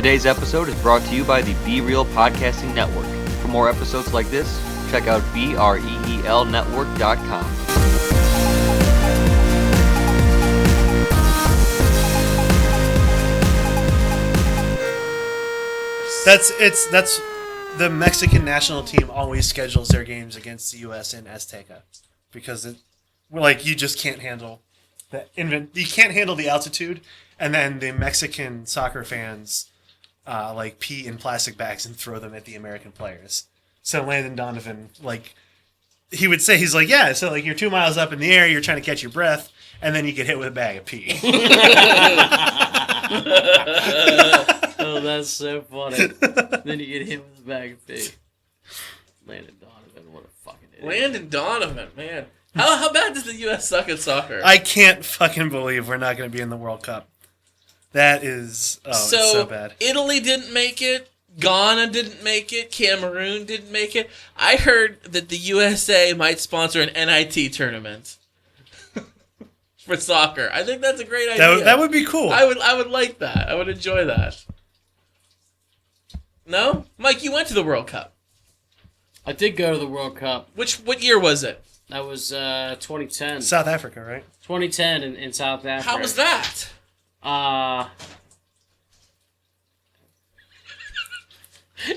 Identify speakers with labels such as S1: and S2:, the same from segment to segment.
S1: Today's episode is brought to you by the Be Real Podcasting Network. For more episodes like this, check out BREELnetwork.com.
S2: That's the Mexican national team always schedules their games against the U.S. in Azteca because you just can't handle you can't handle the altitude, and then the Mexican soccer fans pee in plastic bags and throw them at the American players. So Landon Donovan, he would say, he's like, yeah, so you're 2 miles up in the air, you're trying to catch your breath, and then you get hit with a bag of pee.
S3: Oh, that's so funny. Then you get hit with a bag of pee. Landon Donovan, what a fucking idiot.
S4: Landon Donovan, man. How bad does the U.S. suck at soccer?
S2: I can't fucking believe we're not going to be in the World Cup. That is it's so bad.
S4: Italy didn't make it. Ghana didn't make it. Cameroon didn't make it. I heard that the USA might sponsor an NIT tournament for soccer. I think that's a great idea.
S2: That would be cool.
S4: I would like that. I would enjoy that. No? Mike, you went to the World Cup.
S3: I did go to the World Cup.
S4: What year was it?
S3: That was 2010.
S2: South Africa, right?
S3: 2010 in South Africa.
S4: How was that?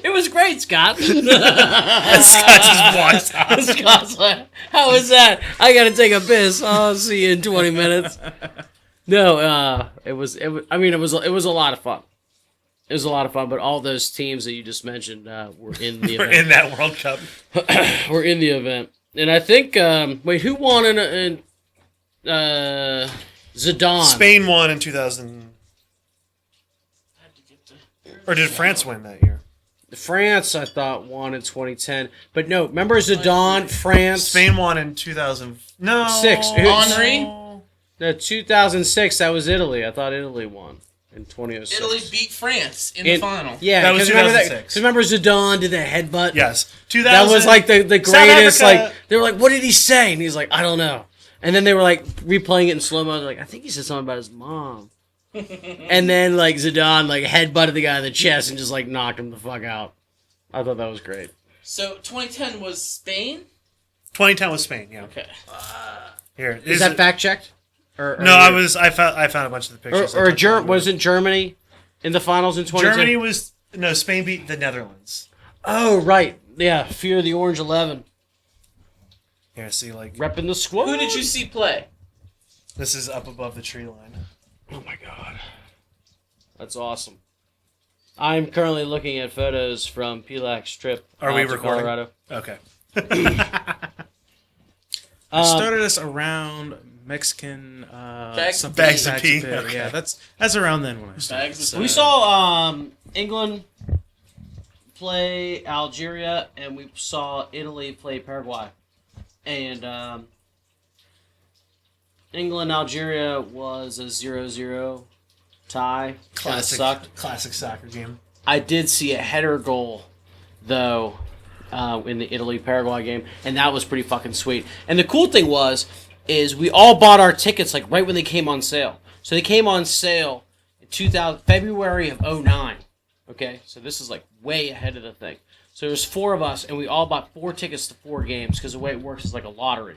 S3: It was great, Scott.
S2: Scott's
S3: like, how was that? I gotta take a piss. I'll see you in 20 minutes. No, it was a lot of fun. It was a lot of fun, but all those teams that you just mentioned were in the event.
S2: We're in that World Cup.
S3: We're in the event. And I think, who won in Zidane?
S2: Spain won in 2000. Or did France win that year?
S3: France, I thought, won in 2010. But no, remember Zidane, France?
S2: Spain won in 2000. No.
S4: Henry?
S3: No, 2006, that was Italy. I thought Italy won in 2006.
S4: Italy beat France in the final.
S3: Yeah,
S2: that was 2006.
S3: Because remember Zidane did the headbutt?
S2: Yes.
S3: That was the greatest. They were like, what did he say? And he's like, I don't know. And then they were replaying it in slow-mo. They're like, I think he said something about his mom. And then Zidane headbutted the guy in the chest and just knocked him the fuck out. I thought that was great.
S4: So 2010 was Spain?
S2: 2010 was Spain, yeah.
S4: Okay.
S3: Here, is that fact checked?
S2: I found a bunch of the pictures.
S3: Wasn't Germany in the finals in 2010?
S2: Spain beat the Netherlands.
S3: Oh, right. Yeah, Fear of the Orange 11.
S2: Here, see,
S3: repping the squad.
S4: Who did you see play?
S2: This is up above the tree line.
S3: Oh my god. That's awesome. I'm currently looking at photos from Pilak's trip
S2: Are we
S3: to
S2: recording?
S3: Colorado.
S2: Okay.
S5: I started us around Mexican
S4: Bags of
S2: pee.
S5: Okay. Yeah, that's around then when I started.
S3: We saw England play Algeria, and we saw Italy play Paraguay. And England-Algeria was a 0-0 tie.
S2: Classic soccer game.
S3: I did see a header goal, though, in the Italy-Paraguay game, and that was pretty fucking sweet. And the cool thing is we all bought our tickets right when they came on sale. So they came on sale in February of 2009. Okay, so this is way ahead of the thing. So there's 4 of us, and we all bought 4 tickets to 4 games because the way it works is like a lottery.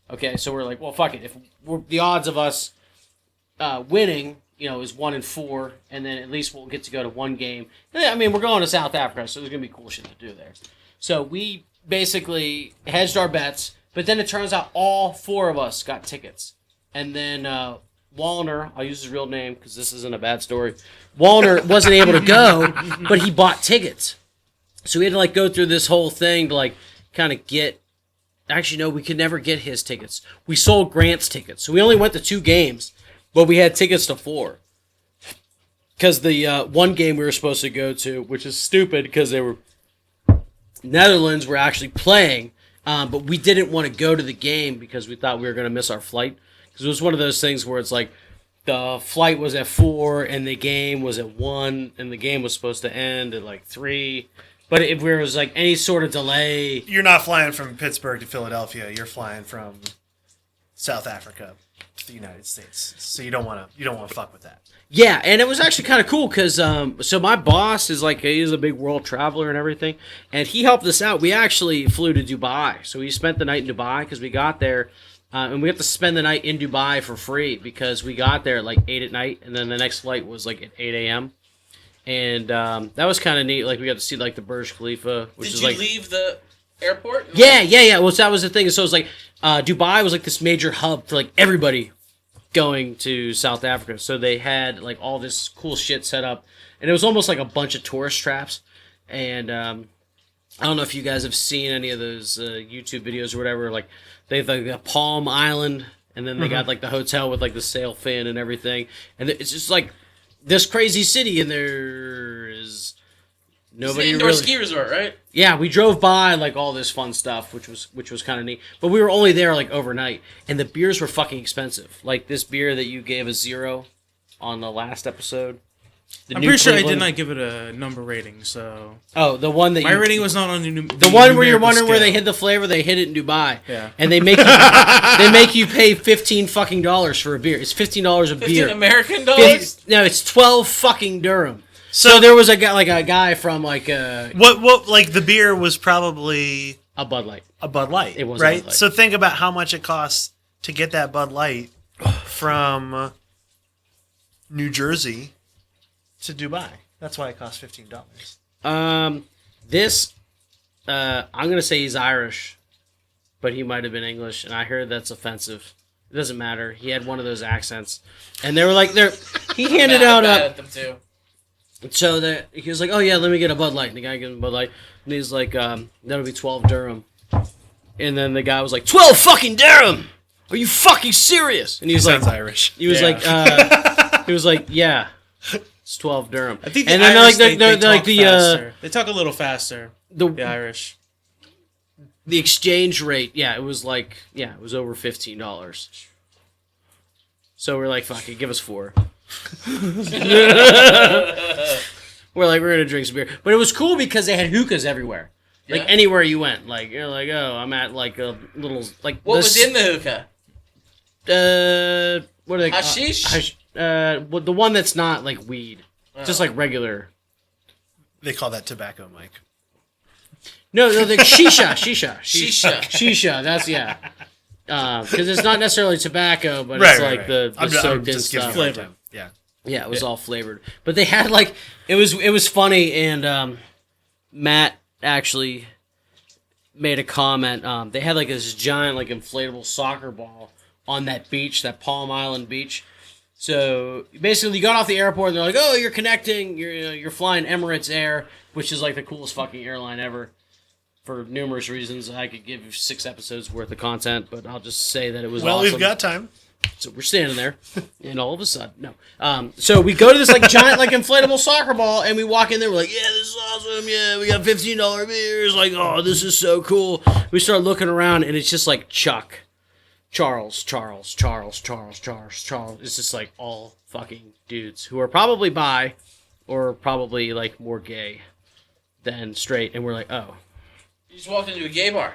S3: Okay, so we're like, well, fuck it. If the odds of us winning, is 1 in 4, and then at least we'll get to go to 1 game. I mean, we're going to South Africa, so there's gonna be cool shit to do there. So we basically hedged our bets, but then it turns out all 4 of us got tickets, and then Wallner, I'll use his real name because this isn't a bad story. Wallner wasn't able to go, but he bought tickets. So we had to go through this whole thing to kind of get. Actually, no, we could never get his tickets. We sold Grant's tickets. So we only went to 2 games, but we had tickets to 4. Because the 1 game we were supposed to go to, which is stupid because Netherlands were actually playing, but we didn't want to go to the game because we thought we were going to miss our flight. Because it was one of those things where it's the flight was at 4 and the game was at 1, and the game was supposed to end at 3. But if there was any sort of delay...
S2: You're not flying from Pittsburgh to Philadelphia. You're flying from South Africa the United States, so you don't want to fuck with that.
S3: Yeah, and it was actually kind of cool because so my boss is like he's a big world traveler and everything, and he helped us out. We actually flew to Dubai, so we spent the night in Dubai because we got there, and we have to spend the night in Dubai for free because we got there at like 8 at night, and then the next flight was like at 8 a.m. And that was kind of neat. Like we got to see like the Burj Khalifa, which is like.
S4: Did you leave the airport?
S3: Yeah. Well, that was the thing. So it was like Dubai was like this major hub for like everybody going to South Africa. So they had like all this cool shit set up, and it was almost like a bunch of tourist traps. And I don't know if you guys have seen any of those YouTube videos or whatever. Like they have like a Palm Island, and then they got like the hotel with like the sail fin and everything, and it's just like this crazy city, and there is nobody
S4: it's an indoor
S3: really.
S4: ski resort, right?
S3: Yeah, we drove by like all this fun stuff, which was kind of neat. But we were only there like overnight, and the beers were fucking expensive. Like this beer that you gave a 0 on the last episode.
S5: I'm pretty sure I did not give it a number rating. So
S3: the one that
S5: my rating was not on
S3: the one where you're wondering
S5: scale.
S3: where they hid the flavor. They hid it in Dubai.
S5: Yeah,
S3: and they make you pay $15 fucking for a beer. It's $15 a beer.
S4: 15 American dollars?
S3: No, it's 12 fucking dirham. So there was a guy from like
S2: What like the beer was probably
S3: a Bud Light.
S2: a Bud Light,
S3: It was a
S2: right?
S3: Bud Light.
S2: So think about how much it costs to get that Bud Light from New Jersey to Dubai. That's why it costs $15.
S3: This, I'm gonna say he's Irish, but he might have been English, and I heard that's offensive. It doesn't matter. He had one of those accents, and they were like, he handed out
S4: Bad
S3: a.
S4: at them too.
S3: So that he was like, "Oh yeah, let me get a Bud Light." And the guy gave him a Bud Light, and he's like, "That'll be 12 dirham." And then the guy was like, 12 fucking dirham? Are you fucking serious? And he was like,
S2: Sounds Irish.
S3: he was
S2: Yeah.
S3: he was like, "Yeah, it's 12 dirham."
S5: I think the
S3: and then
S5: Irish,
S3: they're
S5: they
S3: like
S5: talk
S3: the
S5: faster. They talk a little faster.
S3: the
S5: Irish.
S3: the exchange rate, it was over $15. So we're like, fuck it, give us 4. We're like, we're gonna drink some beer, but it was cool because they had hookahs everywhere, like
S4: Yeah.
S3: anywhere you went. Like you're like, oh, I'm at like a little like.
S4: What was in the hookah?
S3: What are they?
S4: Hashish?
S3: Well, the one that's not like weed, just like regular.
S2: They call that tobacco, Mike.
S3: No, the shisha.
S4: Shisha.
S3: That's because it's not necessarily tobacco, but it's like the
S2: I'm
S3: soaked in
S2: just giving
S3: stuff.
S2: you a hard time. Yeah.
S3: Yeah, it was all flavored. But they had like it was funny, and Matt actually made a comment. They had like this giant like inflatable soccer ball on that beach, that Palm Island beach. So basically, you got off the airport, and they're like, "Oh, you're connecting. You're flying Emirates Air, which is like the coolest fucking airline ever." For numerous reasons, I could give you 6 episodes worth of content, but I'll just say that it was
S2: Well,
S3: awesome.
S2: we've got time.
S3: So we're standing there, and all of a sudden, no. So we go to this like giant like inflatable soccer ball, and we walk in there. We're like, "Yeah, this is awesome. Yeah, we got $15 beers. Like, oh, this is so cool." We start looking around, and it's just like Chuck, Charles. It's just like all fucking dudes who are probably bi, or probably like more gay than straight. And we're like, oh,
S4: You just walked into a gay bar.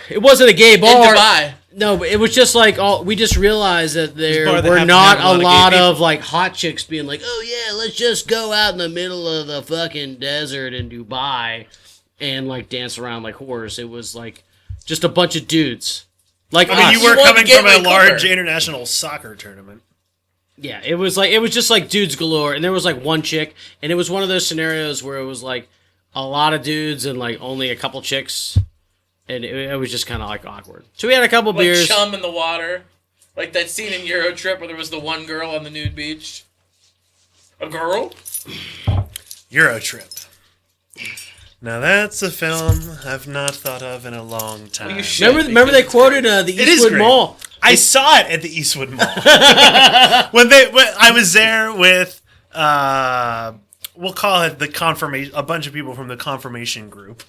S3: it wasn't a gay bar.
S4: In Dubai.
S3: No, but it was just like we just realized that there
S5: bar that
S3: were
S5: happened to
S3: not
S5: have
S3: a
S5: a lot
S3: lot
S5: of gay
S3: of like hot chicks being like, "Oh yeah, let's just go out in the middle of the fucking desert in Dubai and like dance around like whores." It was like just a bunch of dudes. Like
S2: I mean,
S3: us.
S2: you were
S4: wanted
S2: coming
S4: to
S2: from
S4: get
S2: a
S4: my
S2: large
S4: cover.
S2: international soccer tournament.
S3: Yeah, it was just like dudes galore, and there was like one chick, and it was one of those scenarios where it was like a lot of dudes and like only a couple chicks, and it was just kind of like awkward. So we had a couple
S4: Like
S3: beers.
S4: chum in the water. Like that scene in Euro Trip where there was the one girl on the nude beach. A girl?
S2: Euro Trip. Now that's a film I've not thought of in a long time.
S4: Well, you should.
S3: Remember they quoted the
S2: It is
S3: Eastwood
S2: great.
S3: Mall.
S2: I saw it at the Eastwood Mall when I was there with we'll call it the confirmation, a bunch of people from the confirmation group.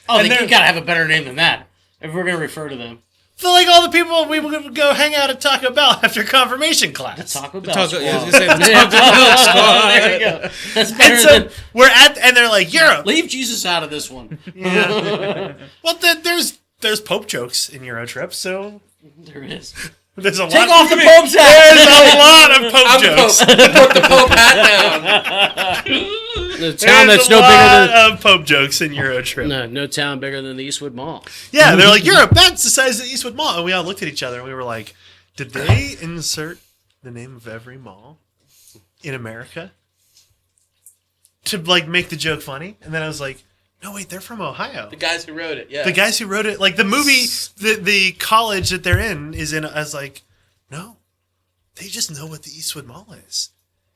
S3: Oh,
S2: And
S3: you
S2: they're-
S3: gotta have a better name than that if we're gonna refer to them.
S2: So like all the people we would go hang out at Taco Bell after confirmation class.
S3: Taco Bell.
S5: Taco, yeah, I was
S3: Squad.
S5: gonna say the Taco Bell Squad.
S3: There you go. That's better
S2: And so
S3: than
S2: we're at, and they're like Europe.
S3: leave Jesus out of this one.
S2: Yeah. Well, there's there's Pope jokes in Eurotrip, so
S3: There is.
S2: there's a
S3: Take
S2: lot.
S3: off the Pope's hat!
S2: There's a lot of Pope
S4: I'm the
S2: jokes.
S4: Pope. Put the Pope hat down.
S3: The town
S2: There's
S3: that's
S2: a
S3: no
S2: lot
S3: bigger
S2: of Pope jokes in Eurotrip.
S3: than no town bigger than the Eastwood Mall.
S2: Yeah, they're like, Europe, that's the size of the Eastwood Mall. And we all looked at each other and we were like, did they insert the name of every mall in America to like make the joke funny? And then I was like, no, wait, they're from Ohio.
S4: The guys who wrote it, yeah.
S2: The guys who wrote it, like the movie, the college that they're in is in. I was like, no, they just know what the Eastwood Mall is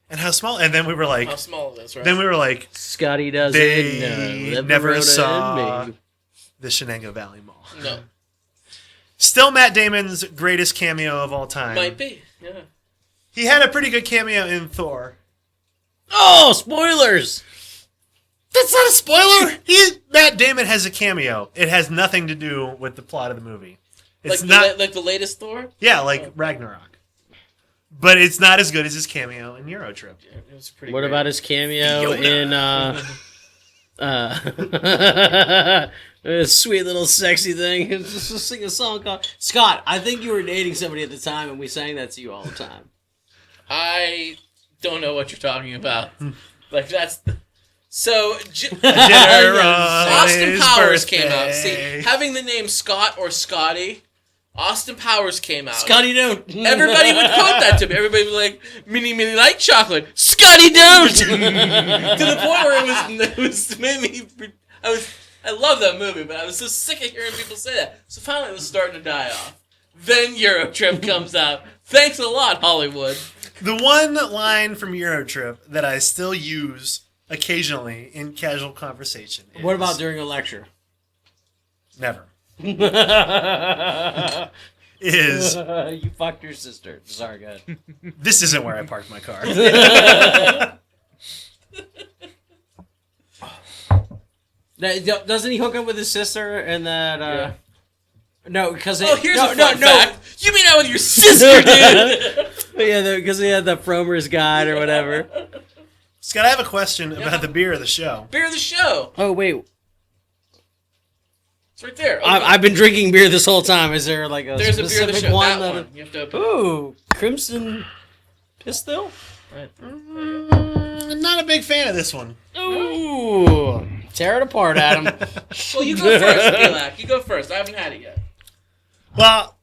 S2: and how small. And then we were like,
S4: How small it is, right?
S2: then we were like,
S3: Scotty doesn't
S2: they
S3: know.
S2: never
S3: wrote it
S2: saw
S3: in me.
S2: the Shenango Valley Mall.
S4: No.
S2: Still Matt Damon's greatest cameo of all time.
S4: Might be, yeah.
S2: He had a pretty good cameo in Thor.
S3: Oh, spoilers!
S2: That's not a spoiler. Matt Damon has a cameo. It has nothing to do with the plot of the movie. It's
S4: Like the latest Thor?
S2: yeah, like Ragnarok. But it's not as good as his cameo in Eurotrip.
S4: Yeah, it was pretty
S3: What
S4: great.
S3: about his cameo
S2: Fiona.
S3: in a sweet little sexy thing? Just sing a song called Scott. I think you were dating somebody at the time, and we sang that to you all the time.
S4: I don't know what you're talking about. Like, that's... So, Austin
S2: Austin
S4: Powers came out. See, having the name Scott or Scotty, Austin Powers came out.
S3: Scotty don't.
S4: Everybody would quote that to me. Everybody would be like, "Mini Mini like chocolate." Scotty don't. To the point where it was made me. I love that movie, but I was so sick of hearing people say that. So finally, it was starting to die off. Then Eurotrip comes out. Thanks a lot, Hollywood.
S2: The one line from Eurotrip that I still use occasionally in casual conversation is,
S3: What about during a lecture?
S2: never. Is
S3: You fucked your sister. Sorry, go ahead.
S2: this isn't where I parked my car.
S3: Doesn't he hook up with his sister and that?
S4: Yeah.
S3: No, because
S4: Oh, here's a fun fact. You mean out with your sister, dude?
S3: Yeah, because he had the Fromer's guide or whatever.
S2: Scott, I have a question about the beer of the show.
S4: Beer of the show.
S3: Oh wait,
S4: It's right there.
S3: I've been drinking beer this whole time. Is there like a
S4: There's a beer of the
S3: specific
S4: show.
S3: one?
S4: That one. You have to open it.
S3: Ooh, Crimson Pistol.
S4: Right.
S2: Not a big fan of this one.
S3: Ooh, tear it apart, Adam.
S4: Well, you go first, Elak. You go first. I haven't had it yet.
S2: Well,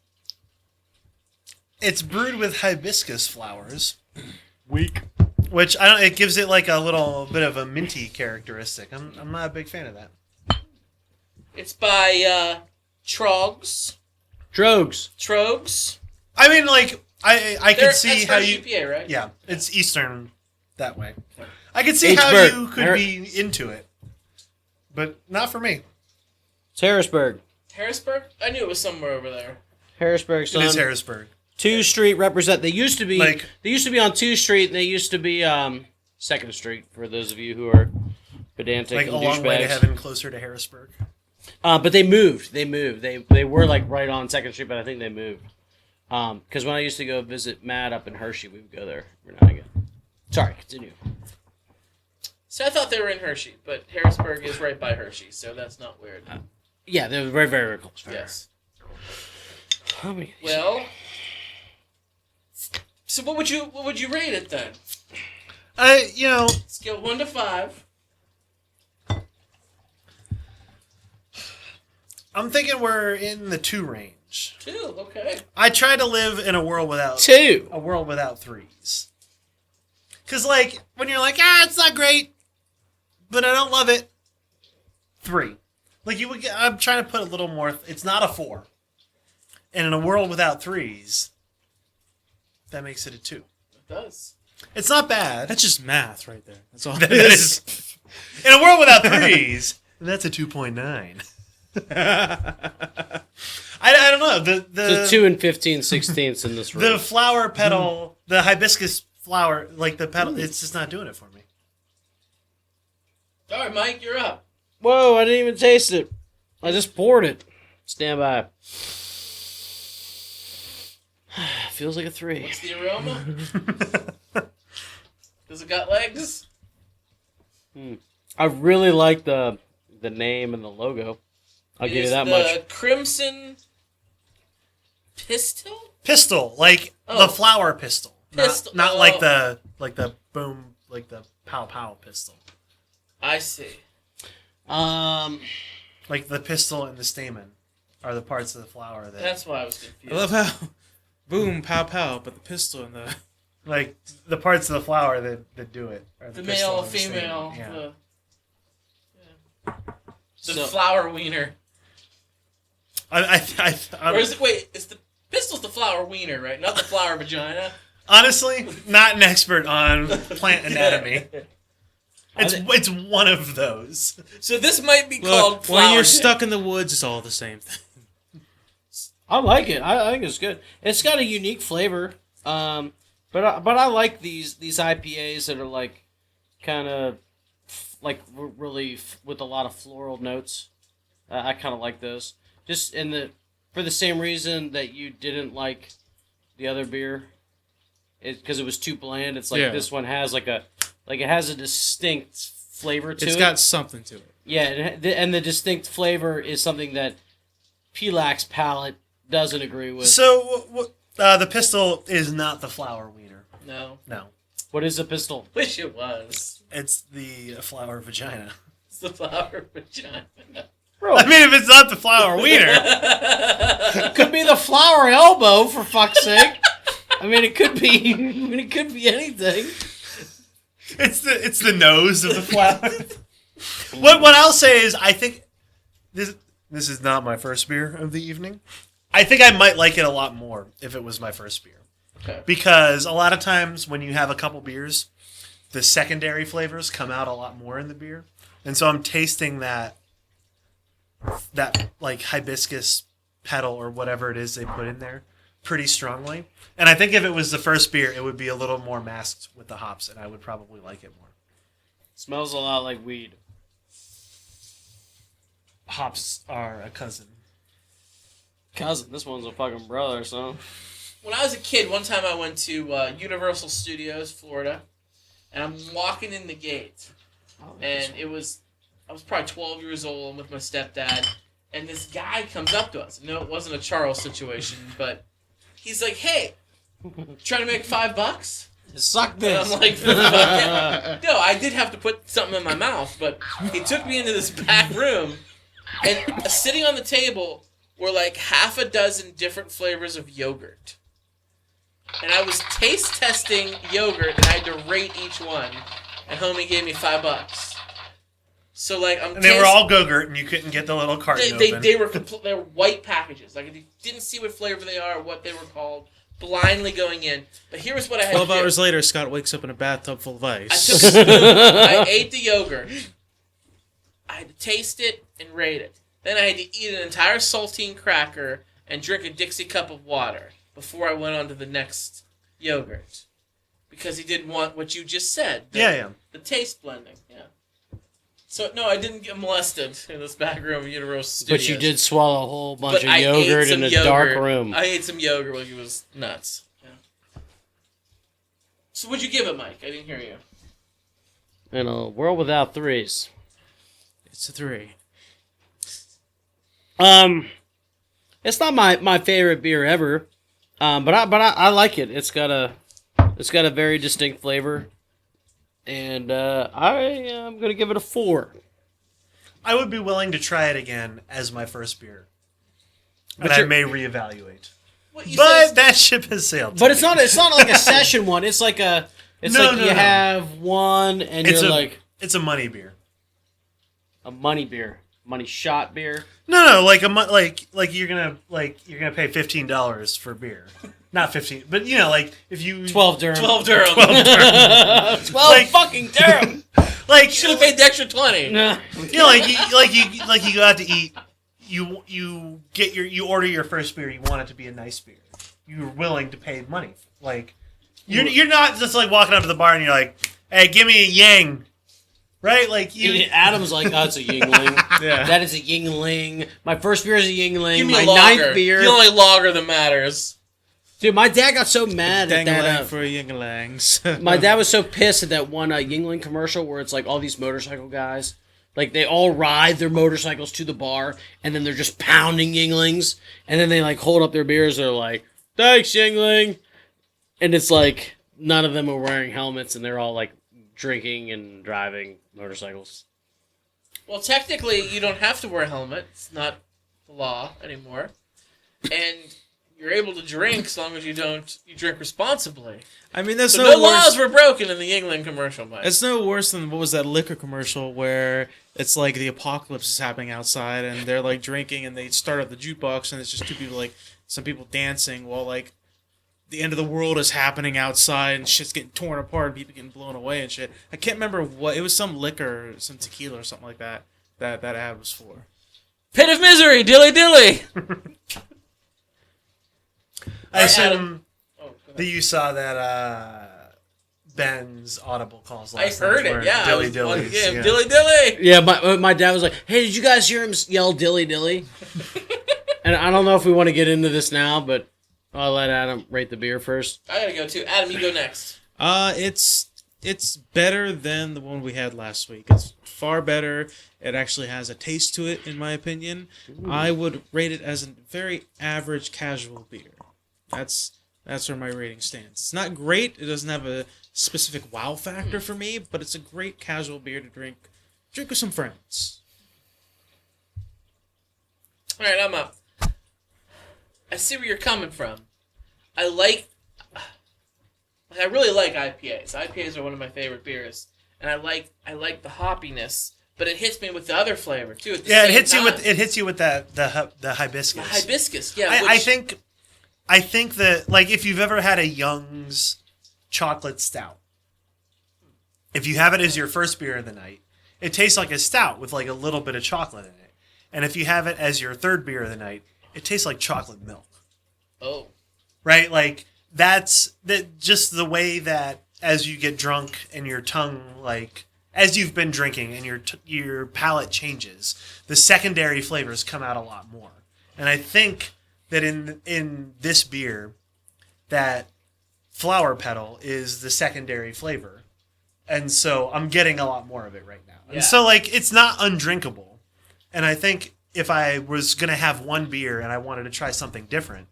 S2: it's brewed with hibiscus flowers.
S3: Weak.
S2: Which I don't. It gives it like a little bit of a minty characteristic. I'm not a big fan of that.
S4: It's by Trogs.
S3: Trogs.
S2: I mean, like I could see how you.
S4: GPA, right?
S2: Yeah, it's Eastern that way. I could see how
S3: H-Bird.
S2: you could be into it, but not for me.
S3: It's Harrisburg.
S4: Harrisburg? I knew it was somewhere over there.
S3: Harrisburg, son.
S2: It is Harrisburg.
S3: 2 Street represent. They used to be
S2: Like-
S3: They used to be on 2 Street. And they used to be 2nd Street for those of you who are pedantic
S2: Like
S3: and
S2: a long way to
S3: douchebags.
S2: heaven, closer to Harrisburg.
S3: But they moved. They were like right on 2nd Street, but I think they moved. Because when I used to go visit Matt up in Hershey, we would go there every now and again. Sorry, continue.
S4: So I thought they were in Hershey, but Harrisburg is right by Hershey, so that's not weird.
S3: Yeah, they're very, very, very close.
S4: Yes.
S3: How many?
S4: Well, so what would you rate it then?
S2: You know,
S4: Scale 1 to 5.
S2: I'm thinking we're in the 2 range.
S4: 2. Okay.
S2: I try to live in a world without
S3: 2.
S2: a world without 3s. Cause like when you're like, it's not great, but I don't love it. 3. Like you would get, I'm trying to put a little more. It's not a 4. And in a world without 3s, that makes it a 2.
S4: It does.
S2: It's not bad.
S5: That's just math right there. That's all.
S2: That is. In a world without 3s, that's a 2.9. I don't know.
S3: The 2 and 15/16 in this room.
S2: The flower petal, the hibiscus flower, like the petal, it's just not doing it for me.
S4: All right, Mike, you're up.
S3: Whoa, I didn't even taste it. I just poured it. Stand by. Feels like a 3.
S4: What's the aroma? Does it got legs?
S3: I really like the name and the logo. I'll
S4: It
S3: give you
S4: is
S3: that
S4: the
S3: much.
S4: Crimson Pistol?
S2: Pistol, like
S4: Oh.
S2: the flower pistol.
S4: Pistol.
S2: Not
S4: Oh.
S2: like the boom, like the pow pistol.
S4: I see.
S2: Like the pistil and the stamen are the parts of the flower that
S4: That's why I was confused.
S5: I love how boom, pow, pow, but the pistol and the
S2: like the parts of the flower that do it. Are
S4: the
S2: pistil
S4: male,
S2: and the stamen.
S4: female,
S2: Yeah.
S4: the
S3: So-
S4: flower wiener. Or is it? Wait, it's the pistol's the flower wiener, right? Not the flower vagina.
S2: Honestly, not an expert on plant anatomy.
S3: I
S2: It's one of those.
S4: So this might be called
S5: look.
S4: flower.
S5: When you're
S4: dick.
S5: stuck in the woods, it's all the same thing.
S3: I like it. I think it's good. It's got a unique flavor. But I like these IPAs that are like kind of like really with a lot of floral notes. I kind of like those. Just for the same reason that you didn't like the other beer, because it was too bland. It's like
S5: Yeah.
S3: this one has it has a distinct flavor to it.
S5: It's got something to it.
S3: Yeah, and the distinct flavor is something that Pelac's palate doesn't agree with.
S2: So the pistol is not the flower wiener.
S4: No,
S2: No,
S3: What is a pistol?
S4: wish it was.
S2: it's the flower vagina.
S4: It's the flower vagina.
S3: Bro,
S2: I mean, if it's not the flower wiener,
S3: it could be the flower elbow, for fuck's sake. I mean, it could be. It could be anything.
S2: it's the nose of the flower. What I'll say is, I think this is not my first beer of the evening. I think I might like it a lot more if it was my first beer.
S4: Okay.
S2: Because a lot of times when you have a couple beers, the secondary flavors come out a lot more in the beer. And so I'm tasting that like hibiscus petal or whatever it is they put in there pretty strongly. And I think if it was the first beer, it would be a little more masked with the hops and I would probably like it more.
S3: Smells a lot like weed.
S2: Hops are a cousin.
S3: Cousin, this one's a fucking brother, so.
S4: When I was a kid, one time I went to Universal Studios, Florida, and I'm walking in the gate, and I was probably 12 years old. I'm with my stepdad, and this guy comes up to us. No, it wasn't a Charles situation, but he's like, "Hey, trying to make $5?"
S3: Suck
S4: And
S3: this.
S4: I'm like, "Fuck yeah." No, I did have to put something in my mouth, but he took me into this back room, and sitting on the table were like half a dozen different flavors of yogurt. And I was taste testing yogurt, and I had to rate each one. And homie gave me $5. So like
S2: And they were all Go-Gurt and you couldn't get the little carton open.
S4: they were they were white packages. Like I didn't see what flavor they are, or what they were called. Blindly going in. But here's what I had
S5: 12
S4: to do.
S5: hours later, Scott wakes up in a bathtub full of
S4: I
S5: ice.
S4: took a spoon, I ate the yogurt. I had to taste it and rate it. Then I had to eat an entire saltine cracker and drink a Dixie cup of water before I went on to the next yogurt. Because he didn't want what you just said.
S2: Yeah.
S4: The taste blending, yeah. So, no, I didn't get molested in this back room of Universal Studios.
S3: But you did swallow a whole bunch
S4: But
S3: of
S4: I ate
S3: yogurt
S4: some
S3: in a
S4: yogurt.
S3: dark room.
S4: I ate some yogurt while he was nuts. Yeah. So what'd you give it, Mike? I didn't hear you.
S3: In a world without threes.
S5: It's a 3.
S3: It's not my favorite beer ever, but I like it. It's got a very distinct flavor, and I am gonna give it a 4.
S2: I would be willing to try it again as my first beer.
S3: But
S2: And I
S3: you're-
S2: may reevaluate.
S4: What you
S2: But
S4: said
S2: that ship has sailed.
S3: But it's not like a session one. It's like
S2: No,
S3: you
S2: no.
S3: have one and
S2: It's
S3: you're
S2: a
S3: like
S2: it's a money beer.
S3: a money beer, money shot beer.
S2: No, like like you're gonna pay $15 for beer, not 15, but like if you
S3: 12 dirham.
S4: 12 dirham.
S3: 12
S2: Like-
S3: fucking dirham.
S2: like
S4: Should have paid the extra 20.
S3: Nah.
S2: like you go out to eat, you order your first beer, you want it to be a nice beer, you're willing to pay money. Like you're not just like walking up to the bar and you're like, hey, give me a Yang, right? Like
S3: Adam's like, oh, it's a Yingling.
S2: Yeah.
S3: That is a Yingling. My first beer is a Yingling.
S4: Give me
S3: My
S4: a lager.
S3: ninth beer.
S4: The only lager that matters.
S3: Dude, my dad got so mad at
S5: Dangalang
S3: that.
S5: for yingalangs.
S3: My dad was so pissed at that one Yingling commercial where it's like all these motorcycle guys Like, they all ride their motorcycles to the bar, and then they're just pounding Yinglings, and then they, like, hold up their beers, they're like, thanks, Yingling! And it's like, none of them are wearing helmets, and they're all, like, drinking and driving motorcycles.
S4: Well, technically, you don't have to wear a helmet. It's not the law anymore. And you're able to drink as long as you drink responsibly.
S5: I mean, that's
S4: So
S5: no
S4: no
S5: worse.
S4: laws were broken in the Yingling commercial, Mike.
S5: It's no worse than what was that liquor commercial where it's like the apocalypse is happening outside and they're like drinking and they start up the jukebox and it's just two people, like some people dancing while like the end of the world is happening outside and shit's getting torn apart and people getting blown away and shit. I can't remember what it was. Some liquor, some tequila or something like that. That ad was for.
S4: Pit of misery, dilly dilly.
S2: I assume
S4: Oh, go ahead.
S2: that you saw that Ben's audible calls
S4: I
S2: last
S4: heard
S2: night
S4: it.
S2: were
S4: Yeah,
S2: dilly
S4: I was one
S2: dillies.
S4: game,
S2: Yeah.
S4: dilly dilly.
S3: Yeah, my dad was like, hey, did you guys hear him yell dilly dilly? And I don't know if we want to get into this now, but I'll let Adam rate the beer first.
S4: I gotta go too. Adam, you go next.
S5: It's better than the one we had last week. It's far better. It actually has a taste to it, in my opinion. I would rate it as a very average casual beer. That's where my rating stands. It's not great. It doesn't have a specific wow factor for me, but it's a great casual beer to drink with some friends.
S4: All right, I'm up. I see where you're coming from. I really like IPAs. IPAs are one of my favorite beers, and I like the hoppiness, but it hits me with the other flavor too. At the
S2: Yeah,
S4: same
S2: it hits you with the hibiscus.
S4: the hibiscus. Yeah,
S2: I think that, like, if you've ever had a Young's chocolate stout, if you have it as your first beer of the night, it tastes like a stout with like a little bit of chocolate in it. And if you have it as your third beer of the night, it tastes like chocolate milk.
S4: Oh,
S2: Right? Like, that's just the way that as you get drunk and your tongue, like, as you've been drinking and your palate changes, the secondary flavors come out a lot more. And I think that in this beer, that flower petal is the secondary flavor. And so I'm getting a lot more of it right now. And
S4: Yeah.
S2: so, like, it's not undrinkable. And I think if I was going to have one beer and I wanted to try something different,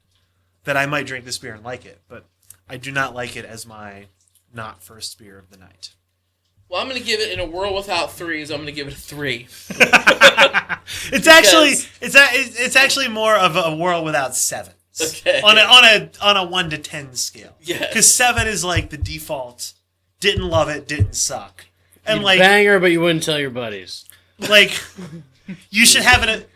S2: that I might drink this beer and like it. But I do not like it as my not first beer of the night.
S4: well, I'm gonna give it in a world without threes. I'm gonna give it a 3.
S2: It's actually more of a world without sevens.
S4: Okay.
S2: On a 1 to 10 scale.
S4: Yes.
S2: Because 7 is like the default. Didn't love it, didn't suck. And
S3: You'd
S2: like
S3: banger, but you wouldn't tell your buddies.
S2: like you should have it.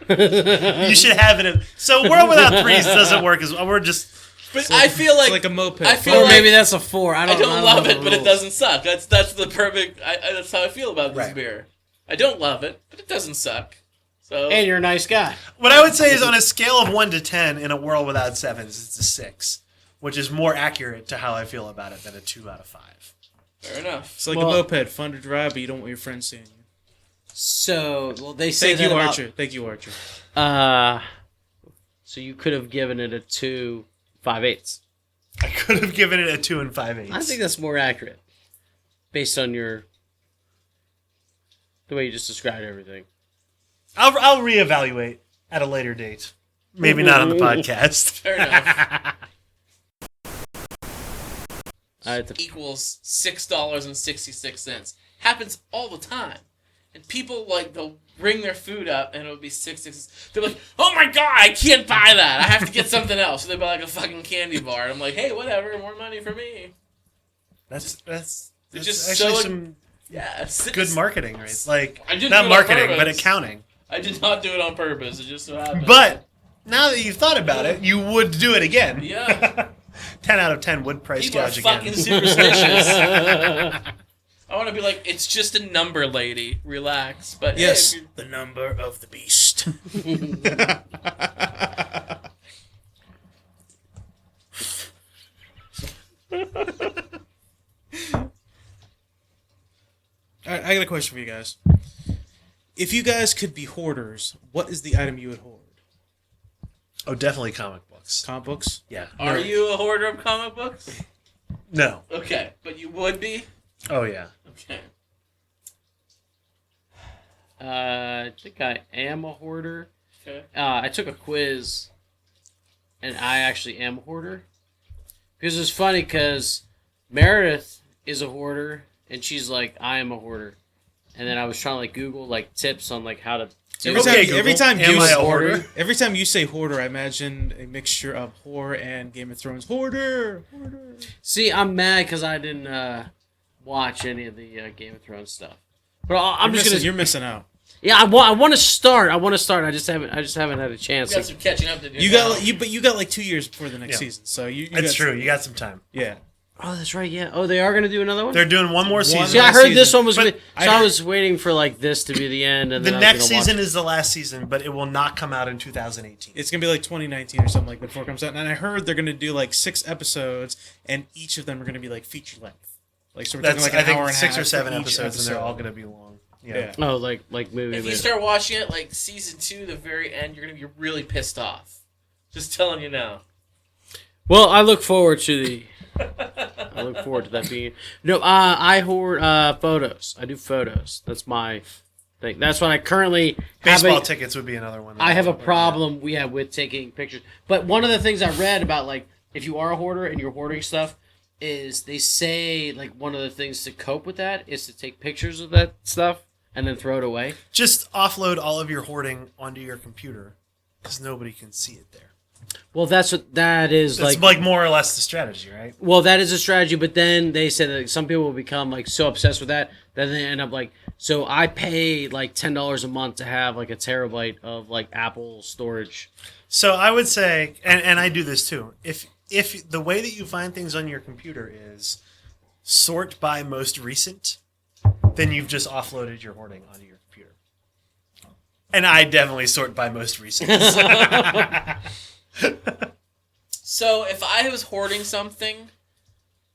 S2: You should have it. So world without threes doesn't work as well. We're just.
S4: But I feel like
S5: It's like a moped.
S4: I feel
S3: Or
S4: like
S3: maybe that's a 4. I
S4: I
S3: don't
S4: don't love
S3: know
S4: it,
S3: the
S4: but it
S3: rules.
S4: doesn't suck. That's the perfect. That's how I feel about this
S2: Right.
S4: beer. I don't love it, but it doesn't suck. So
S3: And you're a nice guy.
S2: What I would say is on a scale of 1 to 10 in a world without sevens, it's a 6, which is more accurate to how I feel about it than a 2 out of 5.
S4: fair enough.
S5: It's like
S3: Well-
S5: a moped, fun to drive, but you don't want your friends seeing you.
S3: So, well, they say
S5: Thank you,
S3: that about,
S5: Archer. Thank you, Archer.
S3: So you could have given it a 2 5/8.
S2: I could have given it a 2 and 5/8.
S3: I think that's more accurate, based on the way you just described everything.
S2: I'll reevaluate at a later date. Maybe not on the podcast.
S4: Fair enough.
S3: The
S4: Equals $6.66. Happens all the time. And people, like, they'll bring their food up and it'll be $6.66. They're like, oh my god, I can't buy that. I have to get something else. So they buy like a fucking candy bar. And I'm like, hey, whatever, more money for me.
S2: That's
S4: just
S2: actually
S4: so-
S2: some
S4: Yeah.
S2: good marketing, right? Like,
S4: I didn't
S2: not
S4: do it on
S2: marketing, but
S4: purpose.
S2: accounting.
S4: I did not do it on purpose. It just so happened.
S2: But now that you've thought about it, you would do it again.
S4: yeah.
S2: 10 out of 10 would price
S4: People are
S2: gouge again.
S4: fucking superstitious. I want to be like, it's just a number, lady. Relax. But hey,
S5: Yes,
S4: if you-
S5: the number of the beast. Alright, I got a question for you guys. If you guys could be hoarders, what is the item you would hoard?
S2: Oh, definitely comic books.
S5: Comic books?
S2: Yeah.
S4: are you a hoarder of comic books?
S2: No.
S4: Okay, but you would be.
S2: Oh, yeah.
S4: Okay.
S3: I think I am a hoarder.
S4: Okay.
S3: I took a quiz, and I actually am a hoarder. Because it's funny, because Meredith is a hoarder, and she's like, I am a hoarder. And then I was trying to like Google like tips on like how to do
S5: Every time
S2: Am
S5: you
S2: I a hoarder?
S5: every time you say hoarder, I imagine a mixture of horror and Game of Thrones. Hoarder.
S3: See, I'm mad because I didn't watch any of the Game of Thrones stuff. But I'm just gonna.
S5: You're missing out.
S3: Yeah, I want to start. I just haven't had a chance.
S4: You got some catching up to do.
S5: You got like 2 years before the next
S2: Yeah.
S5: season, so you
S2: That's
S5: got
S2: true.
S5: some-
S2: You got some time.
S5: Yeah.
S3: Oh, that's right. Yeah. Oh, they are gonna do another one.
S2: They're doing one more season.
S3: See, I
S5: last
S3: heard this
S5: season.
S3: one was.
S2: But
S3: So
S5: I
S3: I
S5: heard-
S3: was waiting for like this to be the end, and
S2: The
S3: then I was
S2: next
S3: gonna watch
S2: season
S3: it.
S2: is the last season, but it will not come out in 2018.
S5: It's gonna be like 2019 or something like before it comes out. And I heard they're gonna do like 6 episodes, and each of them are gonna be like feature length. Like so, we're
S2: That's
S5: talking like
S2: I
S5: an hour
S2: think
S5: and a
S2: 6
S5: half
S2: or 7
S5: for each
S2: episodes, and
S5: episode.
S2: they're all going to be long.
S5: Yeah.
S3: Oh, like movie.
S4: If you start watching it, like season 2, the very end, you're gonna be really pissed off. Just telling you now.
S3: Well, I look forward to the. I look forward to that being. No, I hoard photos. I do photos. That's my thing. That's what I currently have.
S2: Baseball tickets would be another one.
S3: I have a problem with taking pictures. But one of the things I read about like if you are a hoarder and you're hoarding stuff is they say like one of the things to cope with that is to take pictures of that stuff and then throw it away.
S2: Just offload all of your hoarding onto your computer because nobody can see it there.
S3: Well, that's what that is
S2: It's like more or less the strategy, right?
S3: Well, that is a strategy, but then they said that some people will become like so obsessed with that they end up like. So I pay like $10 a month to have like a terabyte of like Apple storage.
S2: So I would say, and I do this too, if the way that you find things on your computer is sort by most recent, then you've just offloaded your hoarding onto your computer. And I definitely sort by most recent.
S4: So if I was hoarding something,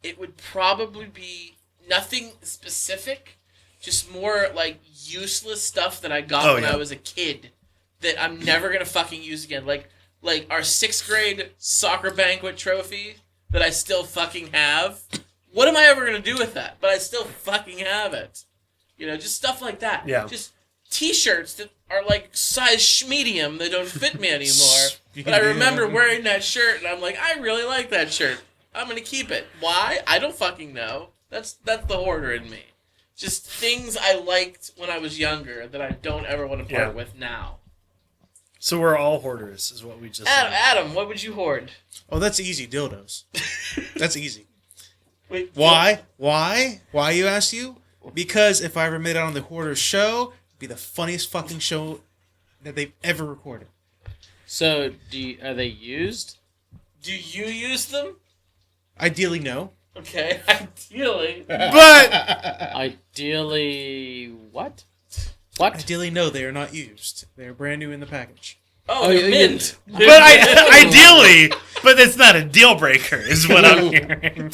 S4: it would probably be nothing specific, just more like useless stuff that I got when I was a kid that I'm never gonna fucking use again. Like our 6th grade soccer banquet trophy that I still fucking have. What am I ever gonna do with that? But I still fucking have it. You know, just stuff like that.
S2: Yeah.
S4: Just T-shirts that are like size medium. They don't fit me anymore. But I remember wearing that shirt, and I'm like, I really like that shirt. I'm gonna keep it. Why? I don't fucking know. That's the hoarder in me. Just things I liked when I was younger that I don't ever want to part with now.
S2: So we're all hoarders, is what we just said.
S4: Adam, what would you hoard?
S5: Oh, that's easy. Dildos. That's easy.
S4: Wait,
S5: Why? Why? Why, you ask you? Because if I ever made it on the Hoarders show, it'd be the funniest fucking show that they've ever recorded.
S3: So are they used?
S4: Do you use them?
S5: Ideally, no.
S4: Okay, ideally.
S2: But
S3: Ideally, what? What?
S5: Ideally, no, they are not used. They are brand new in the package.
S4: Oh,
S3: yeah,
S4: mint.
S2: ideally, but it's not a deal breaker, is what I'm hearing.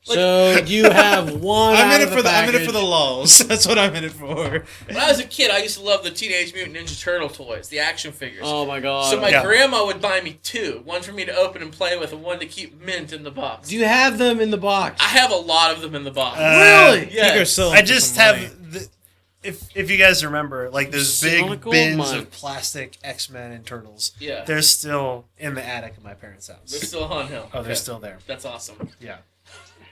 S3: So you have one.
S5: I'm in it
S3: out of
S5: for
S3: the
S5: I'm in it for
S3: package.
S5: the lulls. That's what I'm in it for.
S4: When I was a kid, I used to love the Teenage Mutant Ninja Turtle toys, the action figures.
S3: Oh my god!
S4: So my
S2: Yeah.
S4: grandma would buy me 2. One for me to open and play with, and one to keep mint in the box.
S3: Do you have them in the box?
S4: I have a lot of them in the box.
S3: Really?
S4: Yeah.
S5: You're selling
S2: I
S5: for
S2: just
S5: some money.
S2: have if you guys remember, like those
S3: Sitting on a
S2: big
S3: gold
S2: bins
S3: mine.
S2: of plastic X-Men and Turtles.
S4: Yeah.
S2: They're still in the attic of my parents' house.
S4: They're still on hill.
S2: Oh, they're
S4: Okay.
S2: still there.
S4: That's awesome.
S2: Yeah.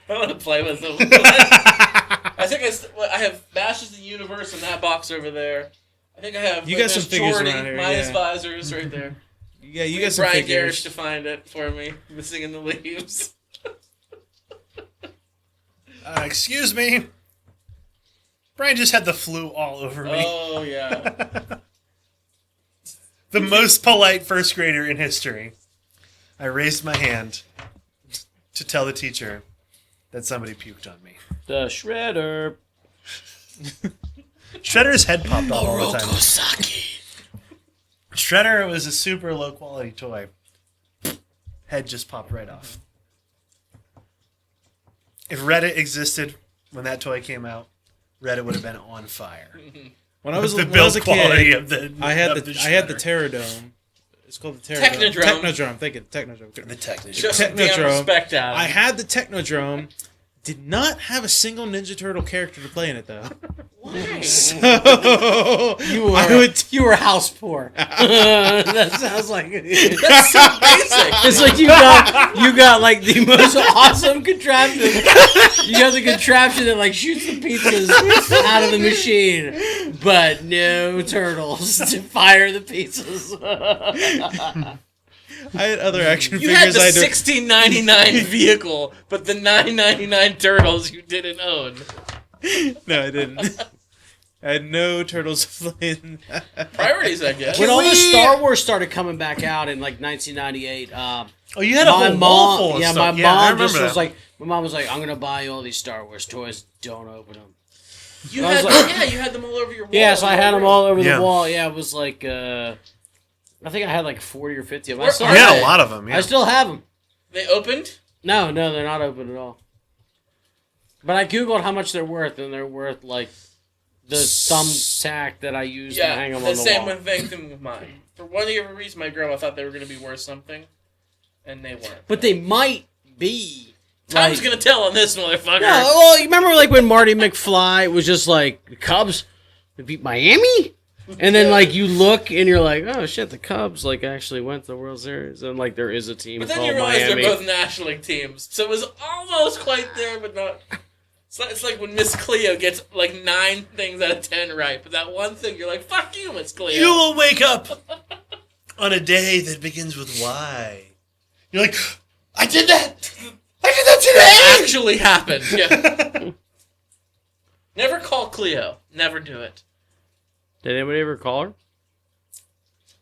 S4: I want to play with them. I think I have Masters of the Universe in that box over there. I think I have.
S5: You got some
S4: there's
S5: figures
S4: Jordy,
S5: around here,
S4: Minus
S5: yeah.
S4: visors right there.
S5: Yeah, you
S4: We
S5: got
S4: have
S5: some
S4: Brian
S5: figures.
S4: Garish to find it for me, missing in the leaves.
S2: Excuse me. Brian just had the flu all over me.
S4: Oh yeah.
S2: The most polite first grader in history. I raised my hand to tell the teacher that somebody puked on me.
S3: The shredder.
S2: Shredder's head popped off all the time. Shredder was a super low quality toy. Head just popped right off. If Reddit existed when that toy came out, Reddit would have been on fire.
S5: When I was
S2: the
S5: when I was a
S2: build quality
S5: kid,
S2: of the
S5: I had
S2: of
S5: the
S2: Shredder.
S5: Pterodome. It's called the Pterodome.
S4: Technodrome.
S5: Technodrome. Thank you. Technodrome.
S2: The Technician.
S4: Show some damn
S5: Technodrome.
S4: respect out.
S5: I had the Technodrome, Did not have a single Ninja Turtle character to play in it, though.
S4: Why?
S5: So
S3: You were house poor. That sounds like
S4: That's so basic.
S3: it's like you got like the most awesome contraption. You got the contraption that like shoots the pizzas out of the machine, but no turtles to fire the pizzas.
S5: I had other action
S4: You had
S5: figures.
S4: the $16.99 vehicle, but the $9.99 turtles you didn't own.
S5: No, I didn't. I had no turtles playing.
S4: Priorities, I guess.
S3: When all the Star Wars started coming back out in like 1998,
S2: Oh, you had a whole wall full of
S3: my
S2: stuff.
S3: mom
S2: I remember
S3: just was
S2: that.
S3: like, my mom was like, I'm gonna buy you all these Star Wars toys. Don't open them.
S4: You
S3: I was
S4: had, you had them all over your wall.
S3: Yeah, so I had them all over
S2: Yeah.
S3: the wall. Yeah, it was like, I think I had like 40 or 50 of them.
S4: Where
S3: I still
S4: are
S2: You
S3: have
S2: had
S4: they?
S2: a lot of them. Yeah.
S3: I still have them.
S4: They opened?
S3: No, they're not open at all. But I googled how much they're worth, and they're worth like the thumbtack that I use to hang them
S4: the
S3: on the
S4: same
S3: wall.
S4: thing with mine. For whatever reason, my grandma thought they were going to be worth something, and they weren't.
S3: But they might be.
S4: Time's
S3: like-
S4: going to tell on this motherfucker.
S3: Yeah, well, you remember like when Marty McFly was just like, the Cubs beat Miami? And then like you look and you're like, oh shit, the Cubs like actually went to the World Series, and like there is a team
S4: But then
S3: called
S4: you realize
S3: Miami.
S4: they're both National League teams, so it was almost quite there, but not. It's like when Miss Cleo gets like 9 things out of 10 right, but that one thing you're like, fuck you, Miss Cleo.
S2: You will wake up on a day that begins with Y. You're like, I did that! I did that today!
S4: Actually happened. Yeah. Never call Cleo. Never do it.
S3: Did anybody ever call her?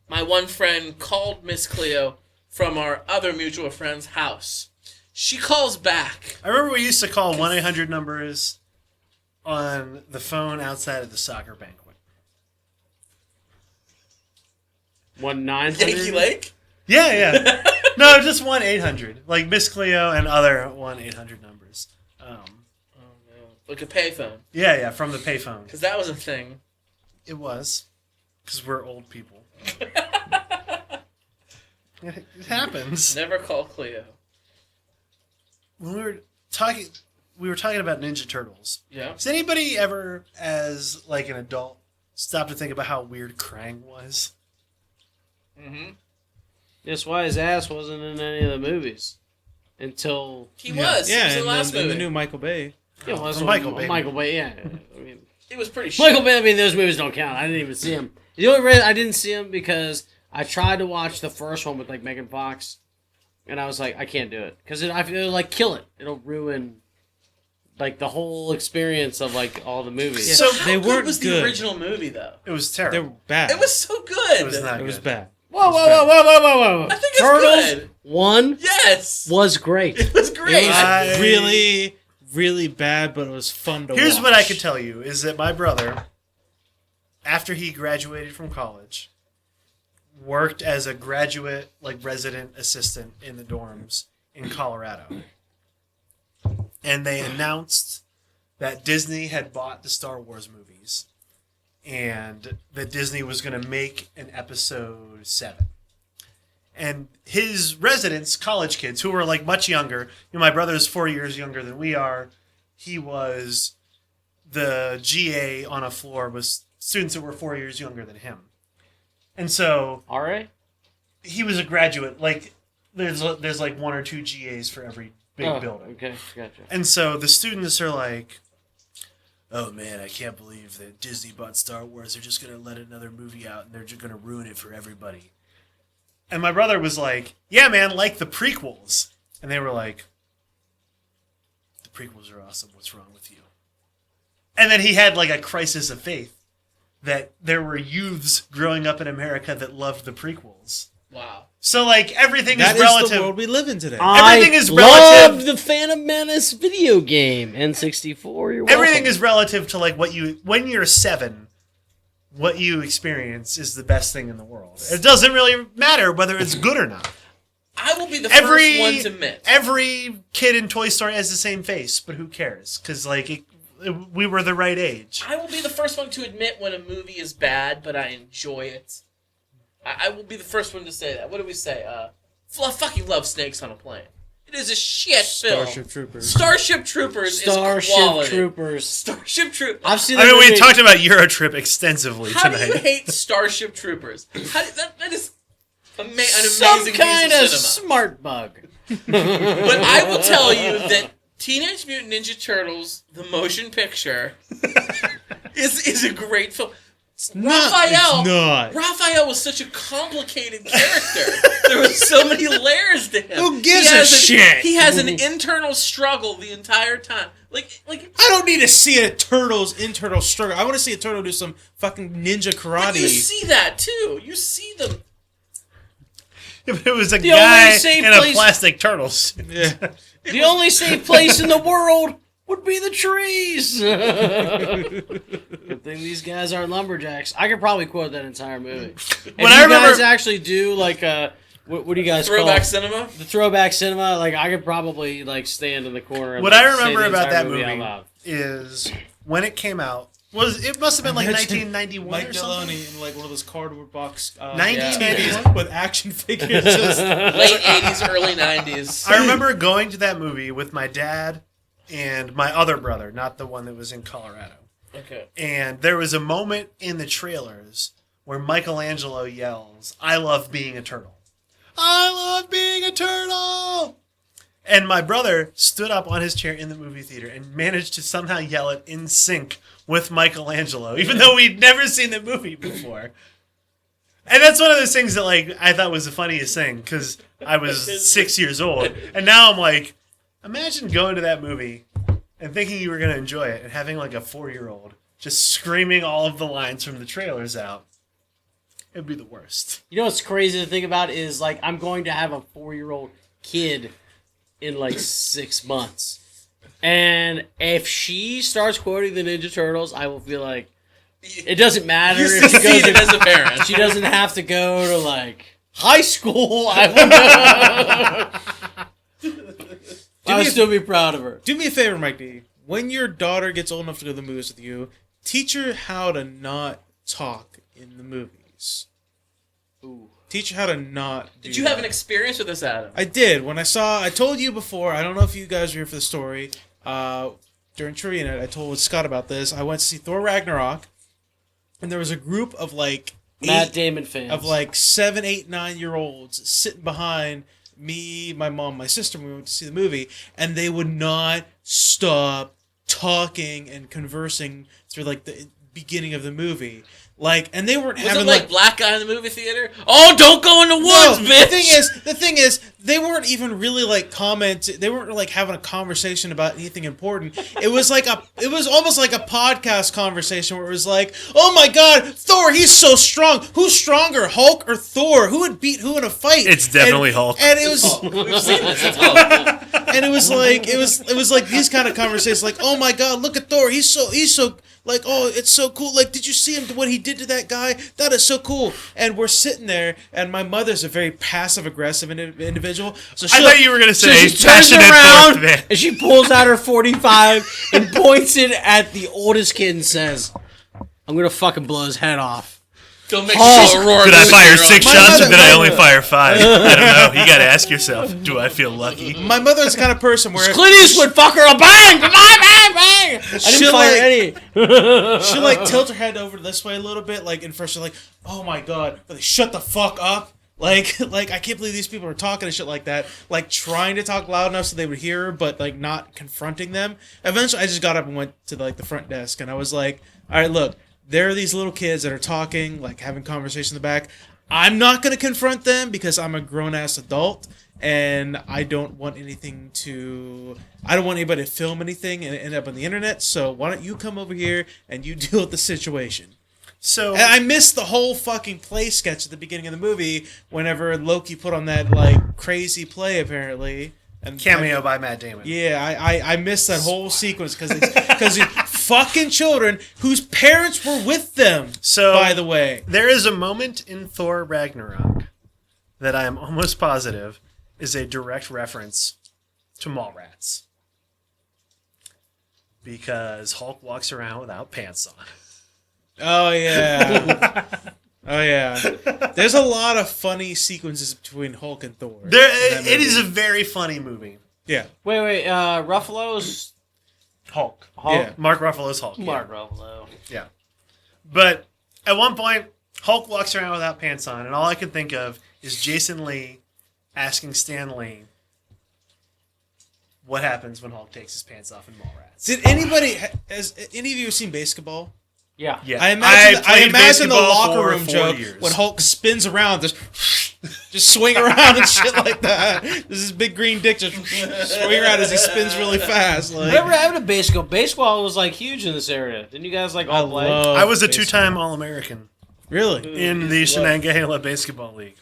S4: My one friend called Miss Cleo from our other mutual friend's house. She calls back.
S2: I remember we used to call 1-800 numbers on the phone outside of the soccer banquet.
S3: 1-900?
S4: Yankee Lake?
S2: Yeah. No, just 1-800. Like Miss Cleo and other 1-800 numbers.
S4: Oh no. Like a payphone.
S2: Yeah, from the payphone.
S4: Because that was a thing.
S2: It was. Because we're old people. It happens.
S4: Never call Cleo.
S2: When we were talking about Ninja Turtles.
S4: Yeah.
S2: Has anybody ever, as like an adult, stopped to think about how weird Krang was?
S4: Mm-hmm.
S3: That's why his ass wasn't in any of the movies. Until...
S4: He was. He was in the last
S5: in
S4: movie.
S5: the new Michael Bay.
S3: Yeah, well, that's
S2: Michael
S3: what-
S2: Bay.
S3: Michael Bay, yeah. I mean...
S4: It was pretty shit.
S3: Michael Bay, I mean, those movies don't count. I didn't even see him. The only reason I didn't see him because I tried to watch the first one with like Megan Fox, and I was like, I can't do it because it'll like kill it. It'll ruin like the whole experience of like all the movies.
S5: Yeah.
S2: So
S4: How
S5: They
S4: good
S5: weren't
S4: was
S5: good.
S4: the original movie, though?
S2: it was
S5: They
S2: terrible.
S5: were bad.
S4: It was so good.
S2: It was not
S5: It was
S2: good.
S5: bad.
S3: Whoa!
S4: I think it's
S3: Turtles
S4: good.
S3: 1
S4: Yes.
S3: was great.
S4: It was great.
S5: It was
S2: I-
S5: really, really bad, but it was fun to watch.
S2: Here's what I can tell you is that my brother, after he graduated from college, worked as a graduate, like resident assistant in the dorms in Colorado. And they announced that Disney had bought the Star Wars movies and that Disney was going to make an episode 7. And his residents, college kids, who were like much younger, my brother's 4 years younger than we are, he was the GA on a floor with students that were 4 years younger than him. And so
S3: All right.
S2: he was a graduate. Like there's like 1 or 2 GAs for every big building.
S3: Okay, gotcha.
S2: And so the students are like, oh man, I can't believe that Disney bought Star Wars. They're just going to let another movie out and they're just going to ruin it for everybody. And my brother was like, yeah, man, like the prequels. And they were like, the prequels are awesome. What's wrong with you? And then he had like a crisis of faith that there were youths growing up in America that loved the prequels.
S4: Wow.
S2: So like everything
S5: That
S2: is
S5: is
S2: relative.
S5: the world we live in today.
S2: Everything is
S3: love
S2: relative.
S3: the Phantom Menace video game. N64, you're welcome.
S2: Everything is relative to like what you when you're 7, what you experience is the best thing in the world. It doesn't really matter whether it's good or not.
S4: I will be the
S2: Every
S4: first one to admit.
S2: every kid in Toy Story has the same face, but who cares? Because like we were the right age.
S4: I will be the first one to admit when a movie is bad, but I enjoy it. I will be the first one to say that. What do we say? I fucking love Snakes on a Plane. It is a shit film.
S5: Starship Troopers.
S4: Starship Troopers is
S3: Starship
S4: quality.
S3: Troopers.
S4: Starship Troopers.
S3: I've seen.
S2: I
S3: that
S2: mean, we
S3: movie.
S2: talked about Eurotrip extensively
S4: How do you
S2: tonight.
S4: hate Starship Troopers? That is an
S3: Some
S4: amazing
S3: kind
S4: piece
S3: of
S4: of cinema.
S3: smart bug.
S4: But I will tell you that Teenage Mutant Ninja Turtles, the motion picture, is a great film.
S5: It's not.
S4: Raphael was such a complicated character. There were so many layers to him.
S5: Who gives a shit?
S4: He has an internal struggle the entire time. Like
S5: I don't need to see a turtle's internal struggle. I want to see a turtle do some fucking ninja
S4: but you
S5: karate.
S4: see that too. You see them.
S2: It was a
S3: The
S2: guy
S3: only safe
S2: in a
S3: place-
S2: plastic turtle suit.
S5: Yeah.
S3: The only safe place in the world would be the trees. Good thing these guys aren't lumberjacks. I could probably quote that entire movie. If
S2: When
S3: you
S2: I remember-
S3: guys actually do like what do you guys
S4: Throwback
S3: call
S4: cinema.
S3: the throwback cinema? Like I could probably like stand in the corner. And,
S2: What
S3: like,
S2: I
S3: say
S2: remember
S3: the
S2: about
S3: entire
S2: that movie
S3: out loud.
S2: is when it came out. It must have been like
S5: Imagine
S2: 1991
S5: Mike
S2: or something.
S5: Deloney in like one of those cardboard box
S2: 1991?
S5: with action figures. Just
S4: Late 80s, early 90s.
S2: I remember going to that movie with my dad and my other brother, not the one that was in Colorado.
S4: Okay.
S2: And there was a moment in the trailers where Michelangelo yells, "I love being a turtle. I love being a turtle!" And my brother stood up on his chair in the movie theater and managed to somehow yell it in sync with Michelangelo, even though we'd never seen the movie before. And that's one of those things that like I thought was the funniest thing because I was 6 years old. And now I'm like, imagine going to that movie and thinking you were going to enjoy it and having like a 4-year-old just screaming all of the lines from the trailers out. It'd be the worst.
S3: You know what's crazy to think about is like I'm going to have a 4-year-old kid in like 6 months. And if she starts quoting the Ninja Turtles, I will feel like it doesn't matter
S4: You
S3: if she
S4: succeeded
S3: goes
S4: as a parent.
S3: she doesn't have to go to like high school. I would still be proud of her.
S5: do me a favor, Mike D. When your daughter gets old enough to go to the movies with you, teach her how to not talk in the movies.
S3: Ooh.
S5: Teach her how to not do
S4: Did you have
S5: that.
S4: an experience with this, Adam?
S5: I did. When I told you before, I don't know if you guys were here for the story, during Trivia Night, I told Scott about this. I went to see Thor Ragnarok, and there was a group of like
S3: Matt Damon fans.
S5: of like 7, 8, 9-year-olds sitting behind me, my mom, my sister when we went to see the movie, and they would not stop talking and conversing through like the beginning of the movie. Like, and they weren't
S4: Was
S5: having
S4: it like black guy in the movie theater? Oh, don't go in the woods,
S5: no,
S4: bitch!
S5: the thing is, they weren't even really like they weren't like having a conversation about anything important. It was almost like a podcast conversation where it was like, oh my god, Thor, he's so strong. Who's stronger, Hulk or Thor? Who would beat who in a fight?
S2: It's definitely Hulk.
S5: And it was,
S4: We've seen this. It's awful.
S5: and it was like these kind of conversations, like, oh my god, look at Thor, he's so. Like, oh, it's so cool. Like, did you see him, what he did to that guy? That is so cool. And we're sitting there, and my mother's a very passive-aggressive individual. So
S2: I thought you were going to say
S3: she turns
S2: passionate
S3: around
S2: fourth man.
S3: and she pulls out her 45 and points it at the oldest kid and says, "I'm gonna fucking blow his head off."
S4: Don't make
S3: Oh.
S4: a roar.
S2: Did I fire 6
S5: My
S2: shots
S5: mother-
S2: or did I
S5: my
S2: only
S5: mother-
S2: fire 5? I don't know. You got to ask yourself, do I feel lucky?
S5: my mother's the kind of person where
S3: Clint Eastwood, fucker, a bang, bang, bang, bang. I didn't
S5: She'll,
S3: fire
S5: like-
S3: any.
S5: she'll like tilt her head over this way a little bit, like, and first she's like, oh my god, but they shut the fuck up. Like I can't believe these people are talking and shit like that. Like trying to talk loud enough so they would hear her, but like not confronting them. Eventually, I just got up and went to like the front desk, and I was like, all right, look, there are these little kids that are talking, like having conversation in the back. I'm not going to confront them because I'm a grown-ass adult, and I don't want anybody to film anything and end up on the internet, so why don't you come over here and you deal with the situation.
S2: So
S5: And I missed the whole fucking play sketch at the beginning of the movie whenever Loki put on that, like, crazy play, apparently. And
S2: cameo by Matt Damon.
S5: Yeah, I missed that whole sequence because fucking children whose parents were with them.
S2: So
S5: by the way,
S2: there is a moment in Thor Ragnarok that I am almost positive is a direct reference to Mallrats. Because Hulk walks around without pants on.
S5: oh yeah, Oh yeah, there's a lot of funny sequences between Hulk and Thor.
S2: It is a very funny movie.
S5: Yeah,
S3: Wait. Ruffalo's
S2: Hulk.
S5: yeah.
S2: Mark Ruffalo's Hulk. yeah.
S3: Mark Ruffalo.
S2: Yeah. But at one point, Hulk walks around without pants on, and all I can think of is Jason Lee asking Stan Lee what happens when Hulk takes his pants off in Mallrats.
S5: Has any of you seen basketball?
S3: Yeah.
S2: Yeah.
S5: I imagine
S2: played
S5: the
S2: basketball
S5: locker
S2: for
S5: room
S2: 4
S5: joke
S2: years.
S5: when Hulk spins around, just swing around and shit like that. There's this big green dick just swing around as he spins really fast. Like,
S3: Whatever happened to baseball? Baseball was like huge in this area. Didn't you guys like all play?
S2: I was a 2-time All-American
S5: Really?
S2: in the Shenandoah Basketball League.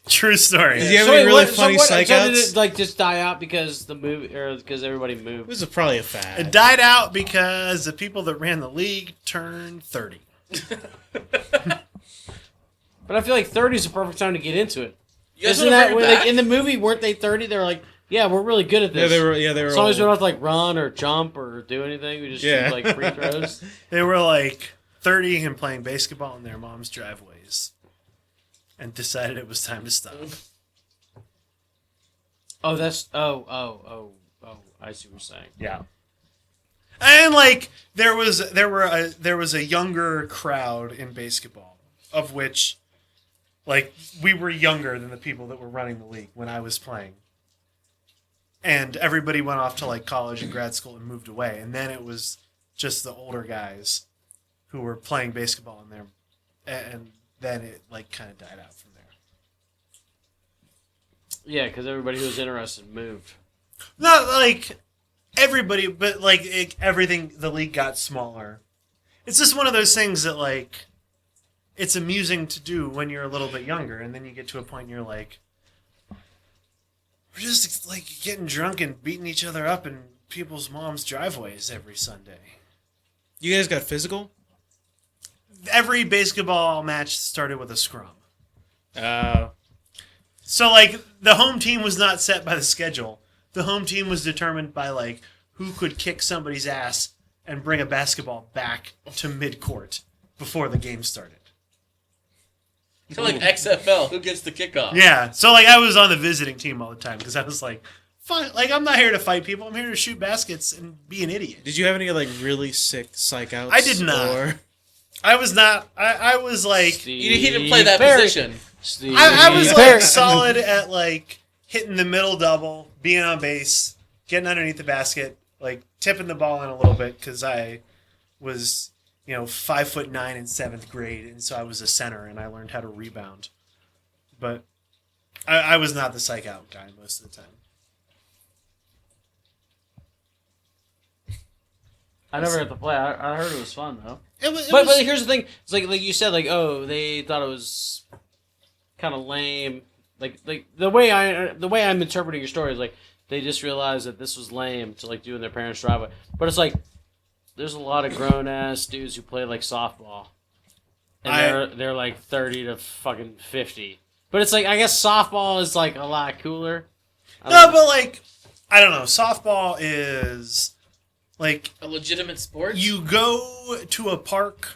S2: True story.
S5: Did you have any really funny psych
S3: so did
S5: outs?
S3: it like just die out because the movie or because everybody moved?
S5: This is probably a
S2: It
S5: fad.
S2: died out because the people that ran the league turned 30.
S3: But I feel like 30 is the perfect time to get into it.
S4: You guys
S3: Isn't
S4: wanna
S3: that
S4: bring
S3: when,
S4: it
S3: like
S4: back?
S3: in the movie? Weren't they 30? They were like, yeah, we're really good at
S5: Yeah,
S3: this.
S5: they were.
S3: As long as we don't
S5: old.
S3: have to like run or jump or do anything, we just
S5: Yeah.
S3: shoot like free throws.
S2: They were like 30 and playing basketball in their mom's driveways and decided it was time to stop.
S3: Oh, that's oh. I see what you're saying.
S2: Yeah. And like there was a younger crowd in basketball of which like we were younger than the people that were running the league when I was playing. And everybody went off to like college and grad school and moved away, and then it was just the older guys who were playing basketball in there, and then it like kind of died out from there.
S3: Yeah, because everybody who was interested moved.
S2: Not like everybody, but like everything. The league got smaller. It's just one of those things that like it's amusing to do when you're a little bit younger, and then you get to a point and you're like, we're just like getting drunk and beating each other up in people's moms' driveways every Sunday.
S5: You guys got physical?
S2: Every basketball match started with a scrum.
S5: Uh,
S2: So like the home team was not set by the schedule. The home team was determined by like who could kick somebody's ass and bring a basketball back to mid-court before the game started.
S4: Kind of like XFL. Who gets the kickoff?
S2: Yeah. So like I was on the visiting team all the time because I was like, fine, like I'm not here to fight people. I'm here to shoot baskets and be an idiot.
S5: did you have any like really sick psych outs?
S2: I did not.
S5: Or...
S2: I was not. I was like.
S4: He didn't play that
S3: Barry.
S4: position.
S2: I was
S3: Barry.
S2: like solid at like hitting the middle double, being on base, getting underneath the basket, like tipping the ball in a little bit because I was 5'9" in 7th grade, and so I was a center and I learned how to rebound. But I was not the psych out guy most of the time.
S3: I never got to play. I heard it was fun though.
S2: It was,
S3: But here's the thing: it's like you said, like they thought it was kind of lame. Like the way I'm interpreting your story is like they just realized that this was lame to like do in their parents' driveway. But it's like there's a lot of grown ass dudes who play like softball, and they're like 30 to fucking 50. But it's like I guess softball is like a lot cooler.
S2: no, but like I don't know. Softball is like
S4: A legitimate sport?
S2: you go to a park,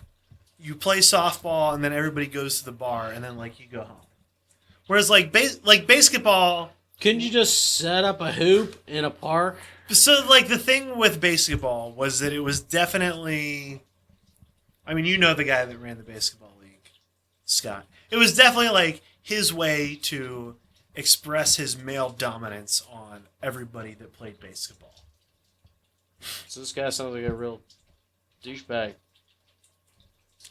S2: you play softball, and then everybody goes to the bar, and then like you go home. Whereas like basketball,
S3: Couldn't you just set up a hoop in a park?
S2: so like the thing with basketball was that it was definitely, I mean, you know the guy that ran the basketball league, Scott. It was definitely like his way to express his male dominance on everybody that played basketball.
S3: So this guy sounds like a real douchebag.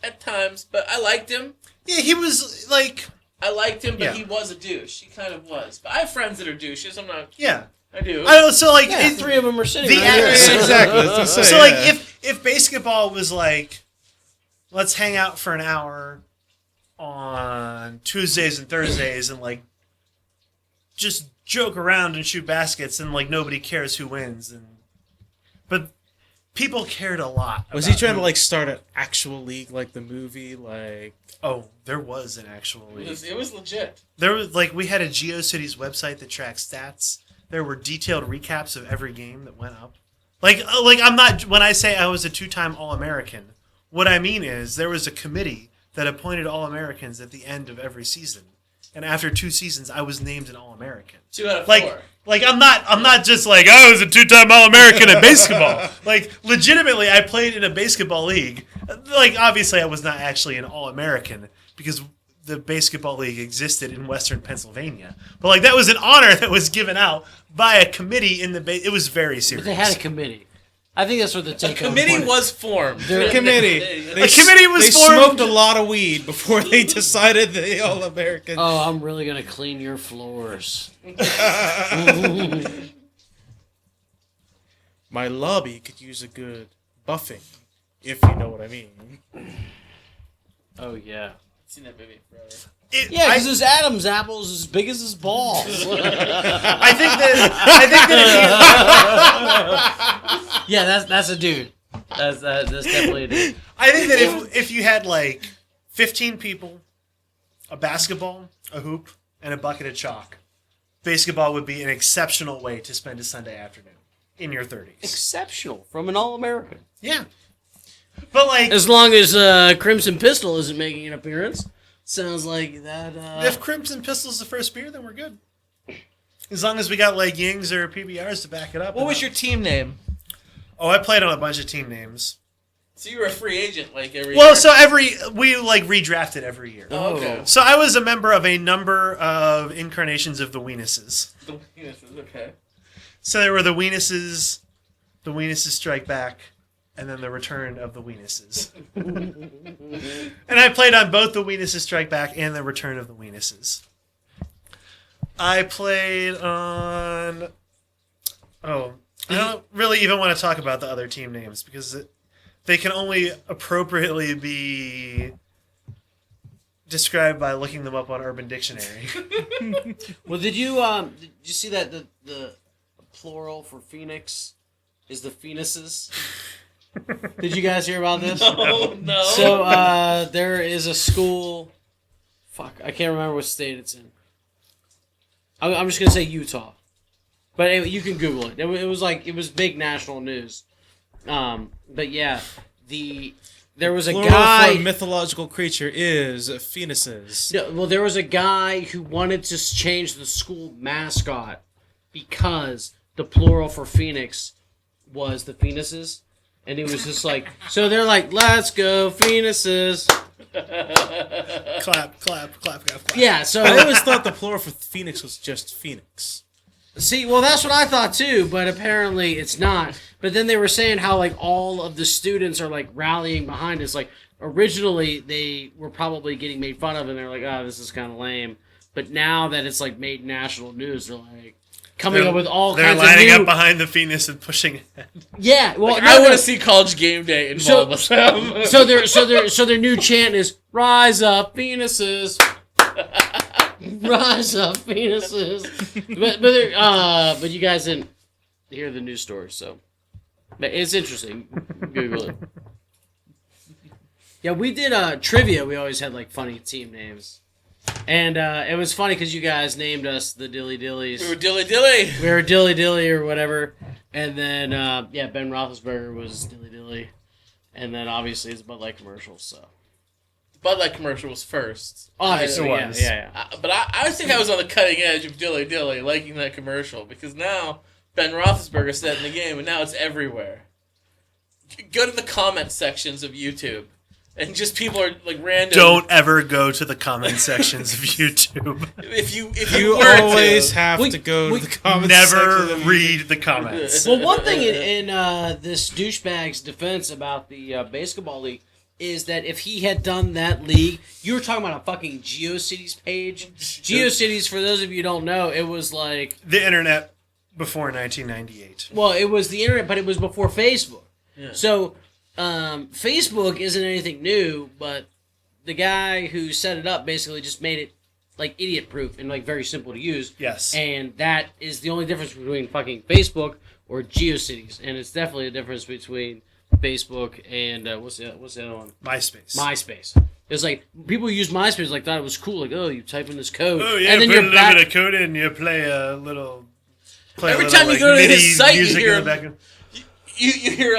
S4: At times, but I liked him.
S2: Yeah, he was like,
S4: I liked him, but
S2: Yeah.
S4: he was a douche. He kind of was. But I have friends that are douches. I'm not.
S2: yeah.
S4: I do.
S2: I don't. So like,
S3: Yeah,
S2: it-
S3: 3 of them are sitting
S2: the
S3: right here.
S2: act-
S5: Exactly. I was gonna say,
S2: So
S5: yeah.
S2: like if basketball was like, let's hang out for an hour on Tuesdays and Thursdays and like just joke around and shoot baskets and like nobody cares who wins but people cared a lot.
S5: Was
S2: about
S5: he trying
S2: who-
S5: to like start an actual league like the movie? Like
S2: Oh, there was an actual
S4: It
S2: league.
S4: was legit.
S2: There was like we had a GeoCities website that tracks stats. There were detailed recaps of every game that went up. Like I'm not when I say I was a 2-time All-American. What I mean is there was a committee that appointed All-Americans at the end of every season. And after 2 seasons, I was named an All-American.
S4: 2 out of 4.
S2: Like I'm not just like, I was a 2-time All-American in basketball. Like, legitimately, I played in a basketball league. Like, obviously, I was not actually an All-American because the basketball league existed in Western Pennsylvania. But, like, that was an honor that was given out by a committee in the it was very serious.
S3: But they had a committee. I think that's what the
S4: A committee was formed.
S5: The committee.
S2: A committee was
S5: They
S2: formed.
S5: smoked a lot of weed before they decided the All-American.
S3: Oh, I'm really gonna clean your floors.
S5: My lobby could use a good buffing, if you know what I mean.
S3: Oh yeah.
S4: Seen that movie forever.
S3: Yeah, because his Adam's apple is as big as his balls.
S2: I think that
S3: Yeah, that's a dude. That's definitely a dude.
S2: I think that if you had like 15 people, a basketball, a hoop, and a bucket of chalk, basketball would be an exceptional way to spend a Sunday afternoon in your 30s.
S3: Exceptional from an All-American.
S2: Yeah. But like,
S3: As long as Crimson Pistol isn't making an appearance, sounds like that.
S2: if Crimson Pistol's the first beer, then we're good. As long as we got like Yings or PBRs to back it up.
S4: What was your team name?
S2: Oh, I played on a bunch of team names.
S4: So you were a free agent like every
S2: Well,
S4: year?
S2: so we like redrafted every year.
S4: Oh, okay.
S2: So I was a member of a number of incarnations of the Weenuses.
S4: Okay.
S2: So there were the Weenuses Strike Back, and then the Return of the Weenuses. And I played on both the Weenuses Strike Back and the Return of the Weenuses. I played on... Oh, I don't really even want to talk about the other team names because they can only appropriately be described by looking them up on Urban Dictionary.
S3: Well, did you see that the plural for Phoenix is the Phoenuses? Did you guys hear about this?
S4: Oh, no.
S3: So there is a school. Fuck, I can't remember what state it's in. I'm just gonna say Utah, but anyway, you can Google it. It was big national news. But yeah, there was a
S5: Plural
S3: guy.
S5: for a mythological creature is Phoenuses.
S3: No, well, there was a guy who wanted to change the school mascot because the plural for Phoenix was the Phoenuses. And he was just like, so they're like, let's go Phoenuses.
S2: Clap, clap, clap, clap, clap.
S3: Yeah, so
S5: I always thought the plural for Phoenix was just Phoenix.
S3: see, well, that's what I thought too, but apparently it's not. But then they were saying how like all of the students are like rallying behind us. Like originally they were probably getting made fun of, and they're like, oh, this is kind of lame. But now that it's like made national news, they're like coming up with all kinds of new...
S2: They're lining up behind the Phoenix and pushing ahead.
S3: Yeah, well,
S4: I want to see College Game Day involved with them.
S3: So their new chant is "Rise up, Phoenuses." Rise up, Phoenuses. But you guys didn't hear the news story, so but it's interesting. Google it. Yeah, we did trivia. We always had like funny team names, and it was funny because you guys named us the Dilly Dillies.
S4: We were Dilly Dilly.
S3: We were Dilly Dilly or whatever, and then Ben Roethlisberger was Dilly Dilly, and then obviously it's Bud Light commercials. So
S4: Bud Light commercial was first.
S3: obviously,
S2: It was.
S3: yeah.
S4: But I think I was on the cutting edge of Dilly Dilly liking that commercial because now Ben Roethlisberger set in the game and now it's everywhere. Go to the comment sections of YouTube and just people are like random.
S2: Don't ever go to the comment sections of YouTube.
S4: If you
S5: You
S4: were
S5: always
S4: to,
S5: have
S3: We-
S5: to go
S3: we
S5: to the comments section
S2: Never
S5: of
S2: read the comments.
S3: Well, one thing in this douchebag's defense about the basketball league is that if he had done that league, you were talking about a fucking GeoCities page. GeoCities, for those of you who don't know, it was like,
S2: The internet before 1998.
S3: well, it was the internet, but it was before Facebook.
S4: Yeah.
S3: So Facebook isn't anything new, but the guy who set it up basically just made it like idiot proof and like very simple to use.
S2: Yes.
S3: And that is the only difference between fucking Facebook or GeoCities, and it's definitely a difference between Facebook and what's the other one?
S2: MySpace.
S3: MySpace. It's like people who use MySpace like thought it was cool. Like, oh, you type in this code,
S2: Oh yeah,
S3: and then
S2: put a
S3: you're
S2: little
S3: back.
S2: bit of code in, you play a little.
S4: Every time you go to
S2: MIDI
S4: his site, you
S2: music
S4: hear
S2: in the background.
S4: you hear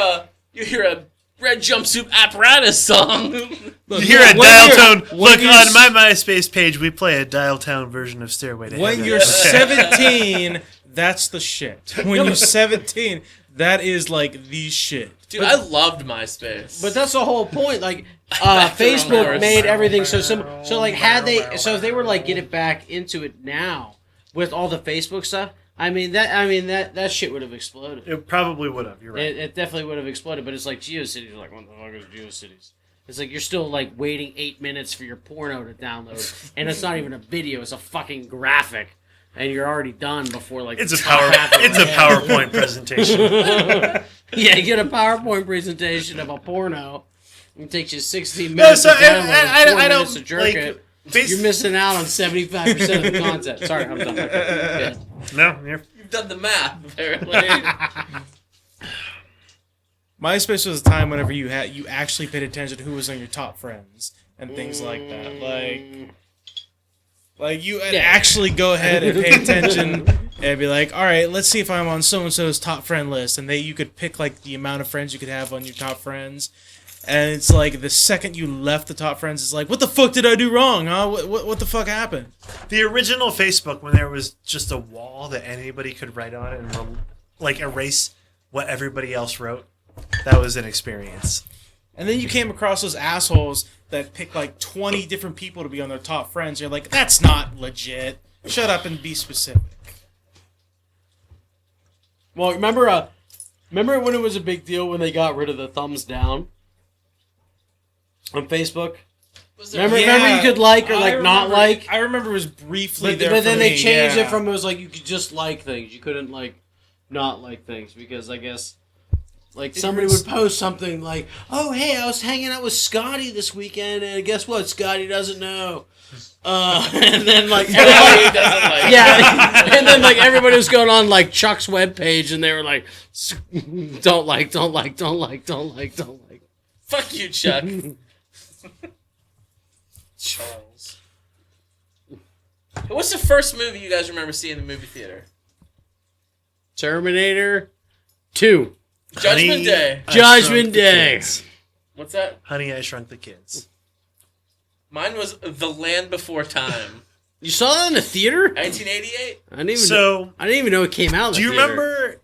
S4: a Red Jumpsuit Apparatus song.
S2: You hear a
S5: when
S2: dial
S5: you're-
S2: tone.
S5: when
S2: Look,
S5: you're
S2: on
S5: s-
S2: my MySpace page, we play a dial tone version of Stairway to
S5: When
S2: Heaven.
S5: you're 17, that's the shit. When you're 17, that is like the shit.
S4: Dude, I loved MySpace.
S3: But that's the whole point. Like,
S4: Back to
S3: Facebook
S4: Rome.
S3: made everything so simple. So, like, if they were like get it back into it now with all the Facebook stuff, that shit would have exploded.
S2: It probably would have. You're right.
S3: It definitely would have exploded. But it's like GeoCities. Like, what the fuck is GeoCities? It's like you're still like waiting 8 minutes for your porno to download, and it's not even a video; it's a fucking graphic, and you're already done before like
S2: It's a
S3: half of it.
S2: PowerPoint presentation.
S3: Yeah, you get a PowerPoint presentation of a porno. It takes you 16
S2: No,
S3: minutes
S2: so
S3: to download
S2: I
S3: and 4
S2: don't
S3: minutes to jerk
S2: like.
S3: it.
S2: Base-
S3: You're missing out on 75% of the content. Sorry, I'm done. Okay.
S2: No, you're.
S4: You've done the math, apparently.
S5: MySpace was a time whenever you actually paid attention to who was on your top friends and things like that. Like you would actually go ahead and pay attention and be like, all right, let's see if I'm on so and so's top friend list, and you could pick like the amount of friends you could have on your top friends. And it's like the second you left the top friends, it's like, what the fuck did I do wrong? Huh? What the fuck happened?
S2: The original Facebook, when there was just a wall that anybody could write on and like erase what everybody else wrote, that was an experience.
S5: And then you came across those assholes that pick like 20 different people to be on their top friends. You're like, that's not legit. Shut up and be specific.
S3: Well, remember when it was a big deal when they got rid of the thumbs down on Facebook? Remember you could like or like not like?
S5: I remember it was briefly
S3: But,
S5: there
S3: but
S5: for
S3: then
S5: me,
S3: they changed
S5: yeah.
S3: it from it was like you could just like things. You couldn't like not like things because I guess like somebody would post something like, "Oh hey, I was hanging out with Scotty this weekend, and guess what? Scotty doesn't know." And then like everybody
S4: doesn't like
S3: yeah, and then like everybody was going on like Chuck's webpage, and they were like, "Don't like."
S4: Fuck you, Chuck. Charles. What's the first movie you guys remember seeing in the movie theater?
S3: Terminator 2.
S4: Judgment
S2: Honey,
S4: Day.
S2: I
S3: Judgment
S2: Shrunk the
S3: Day.
S2: Kids.
S4: What's that?
S2: Honey, I Shrunk the Kids.
S4: Mine was The Land Before Time.
S3: You saw that in the theater?
S4: 1988?
S3: I didn't even
S2: So,
S3: I didn't even know it came out. In
S2: do you
S3: the theater.
S2: remember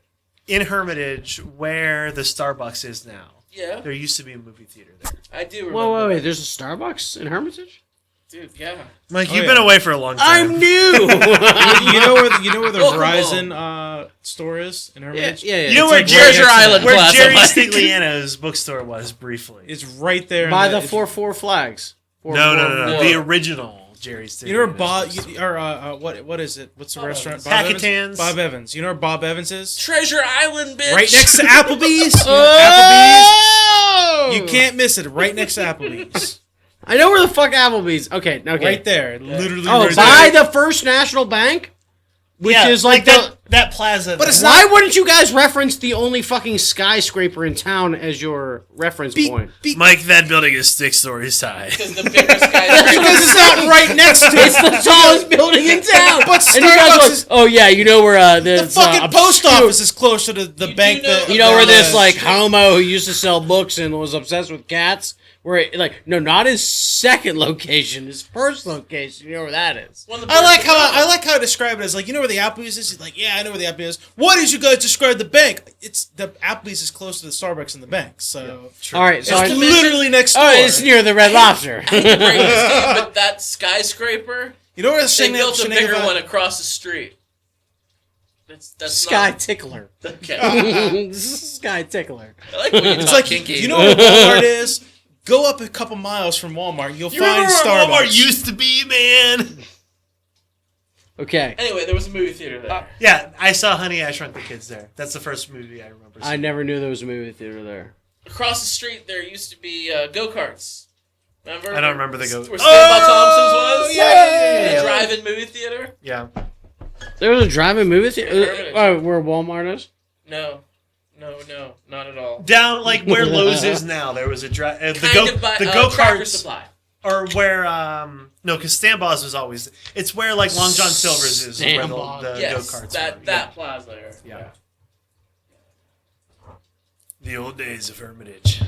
S2: in Hermitage where the Starbucks is now?
S4: Yeah,
S2: There used to be a movie theater there.
S4: I do remember.
S3: Whoa,
S4: that.
S3: wait! There's a Starbucks in Hermitage.
S4: Dude, yeah.
S2: Mike,
S5: Oh,
S2: you've
S5: yeah.
S2: been away for a long
S3: I'm
S2: time.
S3: new.
S5: you know where the
S4: Welcome
S5: Verizon store is in
S3: yeah,
S5: Hermitage?
S3: yeah, yeah.
S2: You know
S5: It's
S2: where
S5: like
S4: Treasure
S5: right next to
S4: Island
S5: that.
S2: where
S4: Plaza,
S2: Jerry
S4: Mike.
S2: Stigliano's bookstore was briefly.
S5: It's right there.
S3: By
S5: in
S3: the
S5: it's-
S3: 4 flags.
S2: No.
S4: no.
S2: The original Jerry Stigliano's.
S5: You know where Bob
S2: bookstore.
S5: what is it? What's the
S4: Bob
S5: restaurant?
S2: Evans.
S5: Bob Evans.
S2: Packetans.
S5: Bob Evans. You know where Bob Evans is?
S4: Treasure Island, bitch.
S5: Right next to Applebee's. You know
S3: Oh!
S5: Applebee's. You can't miss it. Right next to Applebee's.
S3: I know where the fuck Applebee's. Okay.
S5: Right there. Literally.
S3: Oh,
S5: right
S3: by
S5: there.
S3: the First National Bank, which
S2: Yeah,
S3: is like
S2: that plaza.
S5: But it's
S3: Why wouldn't you guys reference the only fucking skyscraper in town as your reference point?
S2: Mike, that building is 6 stories high.
S4: Because the bigger skyscraper.
S5: Because it's not right next to
S3: It's
S5: it.
S3: the tallest building in town.
S5: But
S3: And you guys
S5: Starbucks
S3: went,
S5: is
S3: oh yeah, you know where
S5: the fucking post office is closer to the
S4: You
S5: bank.
S4: do know-
S3: You know where this
S5: the-
S3: like homo who used to sell books and was obsessed with cats? Where not his second location, his first location. You know where that is?
S4: One of the
S5: I like
S4: best-
S5: how I describe it as like, you know where the Applebee's is? He's like, yeah, I know where the Applebee's is. Why did you guys describe the bank? It's the Applebee's is closer to the Starbucks than the bank, so
S3: All right, so
S5: it's literally next door.
S3: oh, it's near the Red Lobster.
S4: Break this game, but that skyscraper,
S5: You know where the
S4: they built a bigger
S5: Shenanigans-
S4: one across the street. That's
S3: Sky
S4: not,
S3: Tickler.
S4: okay.
S3: Sky Tickler.
S4: I like when you
S5: It's
S4: talk
S5: like
S4: kinky.
S5: you know where Walmart is. Go up a couple miles from Walmart, you'll
S2: You
S5: find
S2: remember
S5: Starbucks.
S2: where Walmart used to be, man?
S3: Okay.
S4: Anyway, there was a movie theater there.
S2: Yeah, I saw Honey, I Shrunk the Kids there. That's the first movie I remember
S3: I
S2: seeing.
S3: never knew there was a movie theater there.
S4: Across the street, there used to be go-karts. Remember?
S2: I don't remember the go-
S4: Where Stand Thompson's was?
S2: yeah.
S4: The drive-in movie theater?
S2: Yeah.
S3: There was a drive-in movie theater
S4: Hermitage.
S3: where Walmart is.
S4: No, not at all.
S2: Down like where Lowe's is now, there was a the
S4: Kind of by Tractor
S2: go-karts,
S4: Supply.
S2: or where no, because Stanbaugh's was always. It's where like Long John Silver's is where
S3: Stanbaugh's.
S2: the
S4: Yes,
S2: go-karts.
S4: that plaza there.
S2: Yeah. The old days of Hermitage.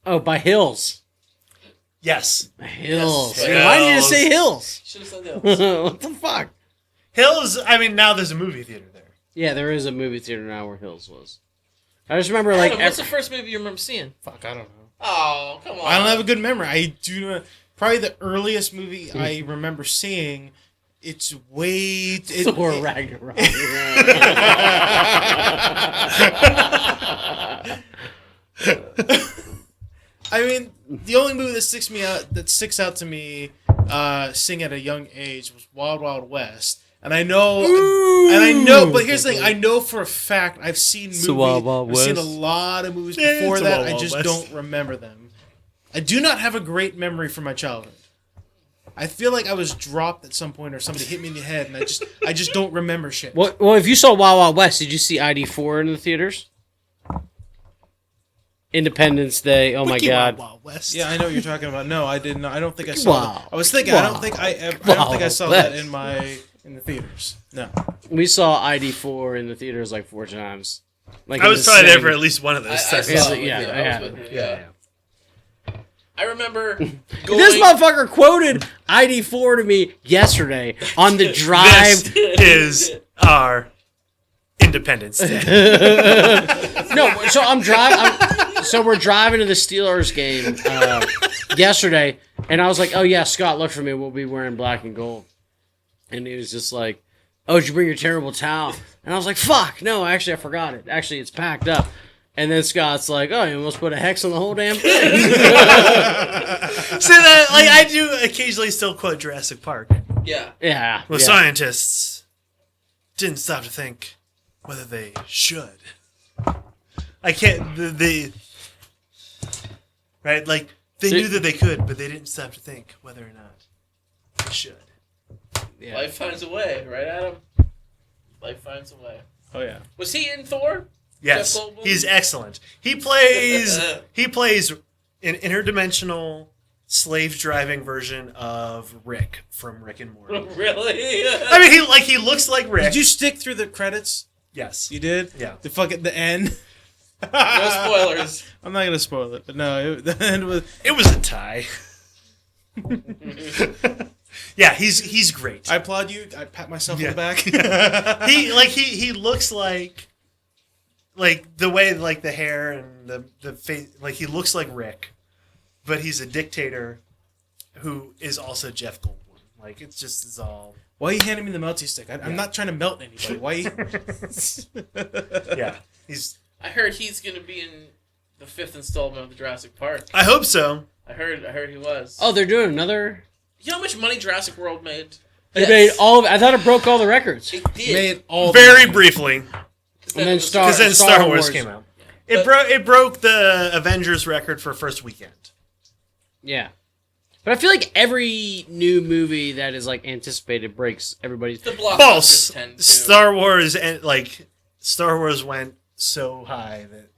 S3: Oh, by Hills.
S2: Yes.
S3: Hills.
S2: Yes.
S3: Why did you
S2: Hills.
S3: say Hills?
S4: Should have said that.
S3: What the fuck?
S2: Hills, I mean, now there's a movie theater there.
S3: Yeah, there is a movie theater now where Hills was. I just remember like.
S4: Adam, what's the first movie you remember seeing?
S5: Fuck, I don't know.
S4: Oh, come on.
S5: I don't have a good memory. I do not. Probably the earliest movie I remember seeing. It's way.
S3: Thor Ragnarok.
S5: I mean, the only movie that sticks out to me, seeing at a young age was Wild Wild West. And I know, but here's the thing: I know for a fact I've seen movies.
S3: Wild Wild
S5: I've seen a
S3: West.
S5: lot of movies
S2: Yeah,
S5: before
S2: it's a
S5: that.
S2: Wild
S5: I
S2: Wild
S5: just
S2: West.
S5: don't remember them. I do not have a great memory from my childhood. I feel like I was dropped at some point, or somebody hit me in the head, and I just don't remember shit.
S3: Well, if you saw Wild Wild West, did you see ID4 in the theaters? Independence Day. Oh my
S2: Wiki
S3: God.
S2: Wild Wild West.
S5: Yeah, I know what you're talking about. No, I didn't. I don't think I saw
S3: Wow.
S5: that. I was thinking. I don't think I saw
S3: Wow.
S5: that in the theaters. No.
S3: We saw ID4 in the theaters like 4 times. Like
S2: I
S3: in
S2: was
S3: the
S2: probably there
S3: same-
S2: for at least one of those.
S4: I
S2: times.
S4: saw it with
S3: Yeah,
S4: you.
S3: yeah.
S4: I was with you. Yeah. I remember going.
S3: This motherfucker quoted ID4 to me yesterday on the drive.
S2: This is our Independence Day.
S3: No, so so we're driving to the Steelers game yesterday, and I was like, "Oh yeah, Scott, look for me. We'll be wearing black and gold." And he was just like, "Oh, did you bring your terrible towel?" And I was like, "Fuck, no, actually, I forgot it. Actually, it's packed up." And then Scott's like, "Oh, you almost put a hex on the whole damn thing."
S2: So that, like, I do occasionally still quote Jurassic Park.
S4: Yeah.
S3: Yeah.
S2: Well,
S3: yeah.
S2: scientists didn't stop to think whether they should. I can't. Right, like they
S3: So-
S2: knew that they could, but they didn't stop to think whether or not they should.
S3: Yeah.
S4: Life finds a way, right, Adam? Life finds a way.
S5: Oh yeah.
S4: Was he in Thor?
S2: Yes,
S4: Jeff Goldblum?
S2: he's excellent. He plays an interdimensional slave driving version of Rick from Rick and Morty.
S4: Really?
S2: I mean, he looks like Rick.
S5: Did you stick through the credits?
S2: Yes.
S5: You did.
S2: Yeah.
S5: The end.
S4: No spoilers.
S5: I'm not gonna spoil it, but no, the end was.
S2: It was a tie. Yeah, he's great.
S5: I applaud you. I pat myself on
S2: Yeah.
S5: the back.
S2: He looks like the way like the hair and the face, like he looks like Rick, but he's a dictator who is also Jeff Goldblum. Like it's all.
S5: Why are you handing me the melty stick? I'm not trying to melt anybody. Why?
S2: Yeah, he's.
S4: I heard he's going to be in the 5th installment of the Jurassic Park.
S2: I hope so.
S4: I heard he was.
S3: Oh, they're doing another.
S4: You know how much money Jurassic World made?
S3: They made all of it. I thought it broke all the records.
S4: It did.
S5: Made all
S2: Very briefly,
S3: And then
S2: because then Star Wars came out. It broke the Avengers record for first weekend.
S3: Yeah. But I feel like every new movie that is like anticipated breaks everybody's.
S4: The blockbusters
S2: False.
S4: tend to.
S2: Star Wars went so high that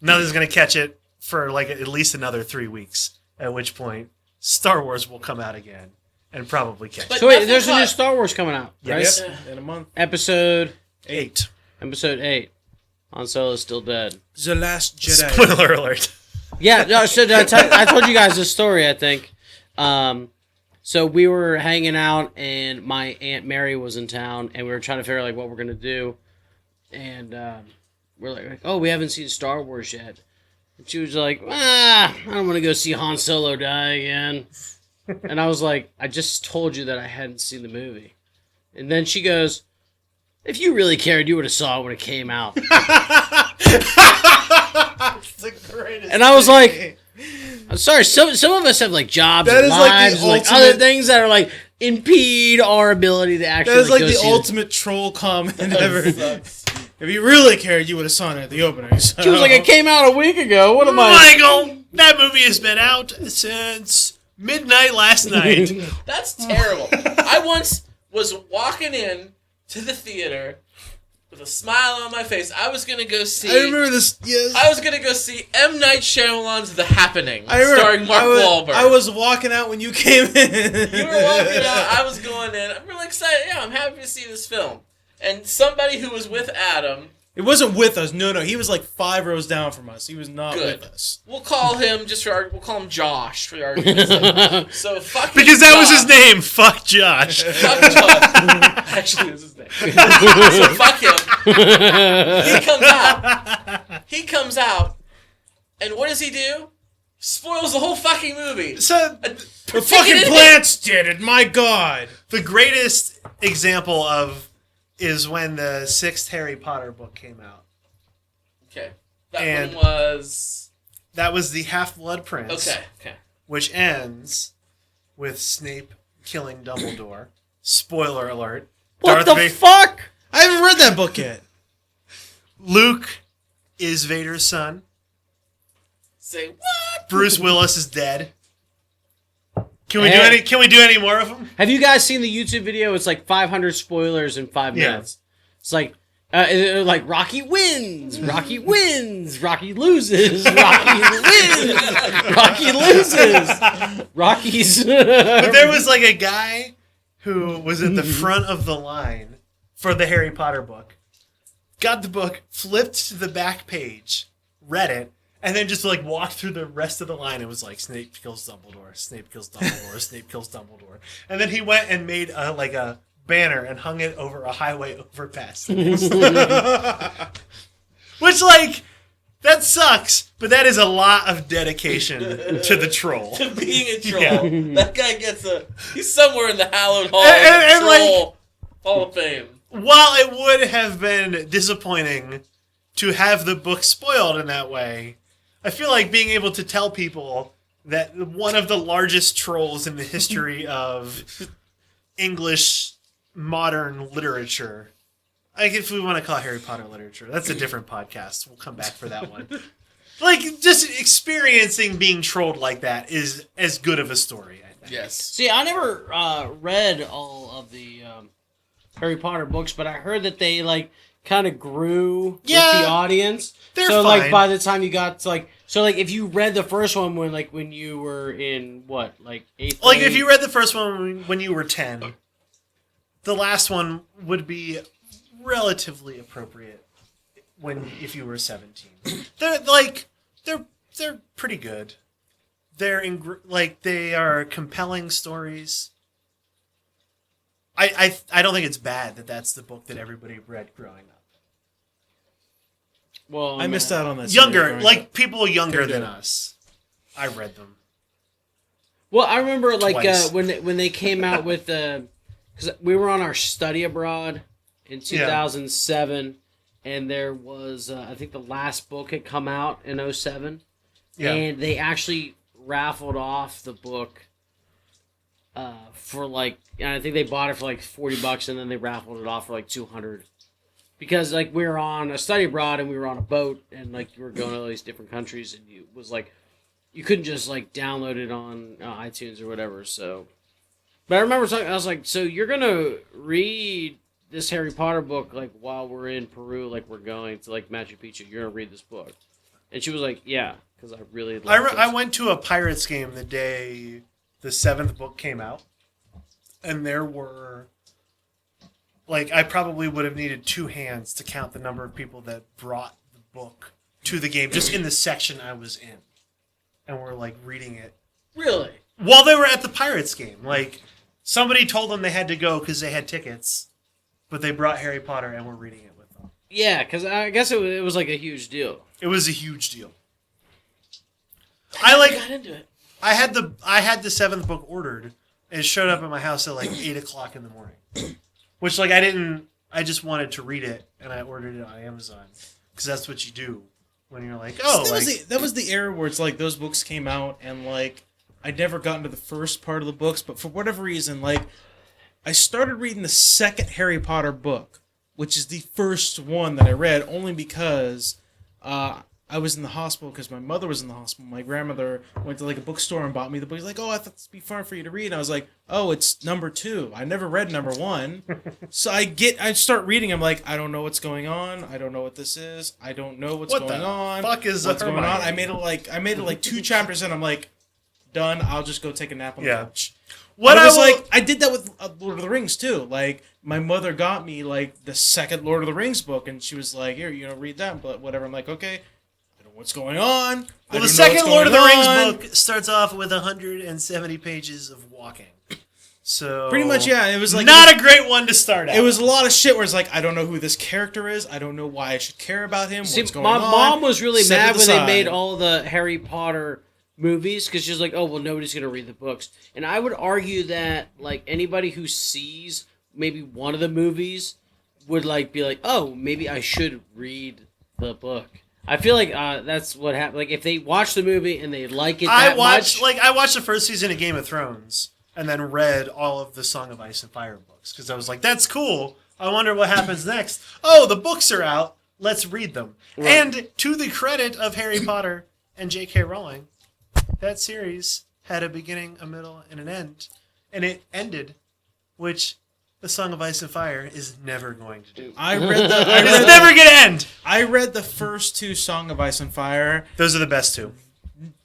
S2: nothing's gonna catch it for like at least another 3 weeks. At which point, Star Wars will come out again and probably catch
S4: But
S2: it.
S3: So wait,
S4: nothing
S3: there's a new
S4: caught-
S3: Star Wars coming out, right?
S2: Yes.
S5: in a month.
S3: Episode
S2: 8.
S3: 8. Han Solo's still dead.
S5: The Last Jedi.
S2: Spoiler alert.
S3: Yeah, no, so I told you guys this story, I think. So we were hanging out, and my Aunt Mary was in town, and we were trying to figure out like what we're gonna do. And we're like, oh, we haven't seen Star Wars yet. And she was like, I don't want to go see Han Solo die again. And I was like, I just told you that I hadn't seen the movie. And then she goes, if you really cared, you would have saw it when it came out. And I was like, I'm sorry, some of us have like jobs
S5: That
S3: and
S5: is like the
S3: lives, like other
S5: ultimate-
S3: things that are like impede our ability to actually
S5: That is like
S3: go
S5: the
S3: see
S5: ultimate troll comment ever.
S4: Sucks.
S5: If you really cared, you would have saw it at the opening. So.
S3: She was like, it came out a week ago. What am I?
S2: Michael, that movie has been out since midnight last night.
S4: That's terrible. I once was walking in to the theater with a smile on my face. I was gonna go see.
S5: I remember this. Yes.
S4: I was gonna go see M. Night Shyamalan's The Happening,
S5: I remember,
S4: starring Mark Wahlberg.
S5: I was walking out when you came in.
S4: You were walking out. I was going in. I'm really excited. Yeah, I'm happy to see this film. And somebody who was with Adam
S5: It wasn't with us. No, he was like 5 rows down from us. He was not
S4: Good.
S5: with us.
S4: We'll call him we'll call him Josh for argument's sake. So fuck
S2: Because that was his name. Fuck Josh.
S4: Fuck Josh. Actually, that's his name. So fuck him. He comes out, and what does he do? Spoils the whole fucking movie.
S2: So
S5: The fucking plants did it. My God.
S2: the greatest example is when the 6th Harry Potter book came out.
S4: Okay. That
S2: And-
S4: one was...
S2: That was the Half-Blood Prince.
S4: Okay.
S2: Which ends with Snape killing Dumbledore. Spoiler alert.
S3: What the fuck?
S5: I haven't read that book yet.
S2: Luke is Vader's son.
S4: Say what?
S2: Bruce Willis is dead. Can we
S3: Hey.
S2: do any more of them?
S3: Have you guys seen the YouTube video? It's like 500 spoilers in 5
S2: Yeah.
S3: minutes. It's like, Rocky wins, Rocky wins, Rocky loses, Rocky wins, Rocky loses, Rocky's.
S2: But there was like a guy who was at the front of the line for the Harry Potter book. Got the book, flipped to the back page, read it, and then just like walked through the rest of the line. It was like Snape kills Dumbledore, Snape kills Dumbledore, Snape kills Dumbledore. And then he went and made a banner and hung it over a highway overpass. Which, like, that sucks, but that is a lot of dedication to the troll.
S4: Being a troll.
S2: Yeah.
S4: That guy he's somewhere in the hallowed hall
S2: And,
S4: troll Hall of Fame.
S2: While it would have been disappointing to have the book spoiled in that way, I feel like being able to tell people that one of the largest trolls in the history of English modern literature, like if we want to call it Harry Potter literature, that's a different podcast. We'll come back for that one. Like, just experiencing being trolled like that is as good of a story, I think.
S4: Yes.
S3: See, I never read all of the Harry Potter books, but I heard that they like kind of grew with the audience.
S2: They're
S3: so
S2: fine.
S3: like by the time you got to like if you read the first one when you were in what like 8th
S2: Like,
S3: grade?
S2: if you read the first one when you were 10, the last one would be relatively appropriate if you were 17. They're pretty good. They are compelling stories. I don't think it's bad that that's the book that everybody read growing up.
S3: well,
S5: I missed out on that.
S2: Younger,
S5: series.
S2: like people younger
S5: Couldn't
S2: than
S5: do it.
S2: us. I read them.
S3: Well, I remember like
S2: Twice.
S3: when they came out with because we were on our study abroad in 2007, and there was I think the last book had come out in 2007, and they actually raffled off the book for like, and I think they bought it for like $40, and then they raffled it off for like $200. Because like we were on a study abroad and we were on a boat and like you were going to all these different countries and it was like you couldn't just like download it on iTunes or whatever. So, but I remember talking. I was like, "So you're gonna read this Harry Potter book like while we're in Peru, like we're going to like Machu Picchu? You're gonna read this book?" And she was like, "Yeah, because I really."
S2: I went to a Pirates game the day the 7th book came out, and there were like I probably would have needed 2 hands to count the number of people that brought the book to the game just in the section I was in, and were like reading it
S4: Really?
S2: while they were at the Pirates game. Like somebody told them they had to go because they had tickets, but they brought Harry Potter and were reading it with them.
S3: Yeah, because I guess it was like a huge deal.
S2: It was a huge deal.
S4: I got into it.
S2: I had the 7th book ordered. It showed up at my house at like 8:00 in the morning, which like I just wanted to read it, and I ordered it on Amazon because that's what you do when you're like, oh,
S5: that was the era where it's like those books came out and like I'd never gotten to the first part of the books, but for whatever reason, like I started reading the second Harry Potter book, which is the first one that I read, only because I was in the hospital because my mother was in the hospital. My grandmother went to like a bookstore and bought me the book. He's like, "Oh, I thought this would be fun for you to read." And I was like, "Oh, it's number 2. I never read number 1." So I start reading. I'm like, I don't know what's going on. I don't know what this is. I don't know what's
S2: What
S5: going
S2: the
S5: on.
S2: fuck is
S5: what's going on?
S2: Hermione?
S5: I made it like 2 chapters and I'm like, done. I'll just go take a nap on the couch.
S2: What
S5: I was
S2: will-
S5: like, I did that with Lord of the Rings too. Like, my mother got me like the second Lord of the Rings book, and she was like, "Here, read that." But whatever. I'm like, okay, I don't know what's going on.
S2: Well, the second Lord of the Rings book starts off with 170 pages of walking. So
S5: Pretty much, yeah. It was like
S2: not a great one to start out.
S5: It was a lot of shit where it's like, I don't know who this character is. I don't know why I should care about him.
S3: See,
S5: What's going
S3: my
S5: on?
S3: mom was really
S5: Set it
S3: mad when they
S5: aside.
S3: made all the Harry Potter movies because she's like, oh, well, nobody's going to read the books. And I would argue that, like, anybody who sees maybe one of the movies would, like, be like, oh, maybe I should read the book. I feel like that's what happened. Like, if they watch the movie and they like it that much...
S2: I watched the first season of Game of Thrones and then read all of the Song of Ice and Fire books because I was like, that's cool. I wonder what happens next. Oh, the books are out. Let's read them. Right. And to the credit of Harry Potter and J.K. Rowling, that series had a beginning, a middle, and an end. And it ended, which the Song of Ice and Fire is never going to do. It's never going to end.
S5: I read the first two Song of Ice and Fire.
S2: Those are the best two.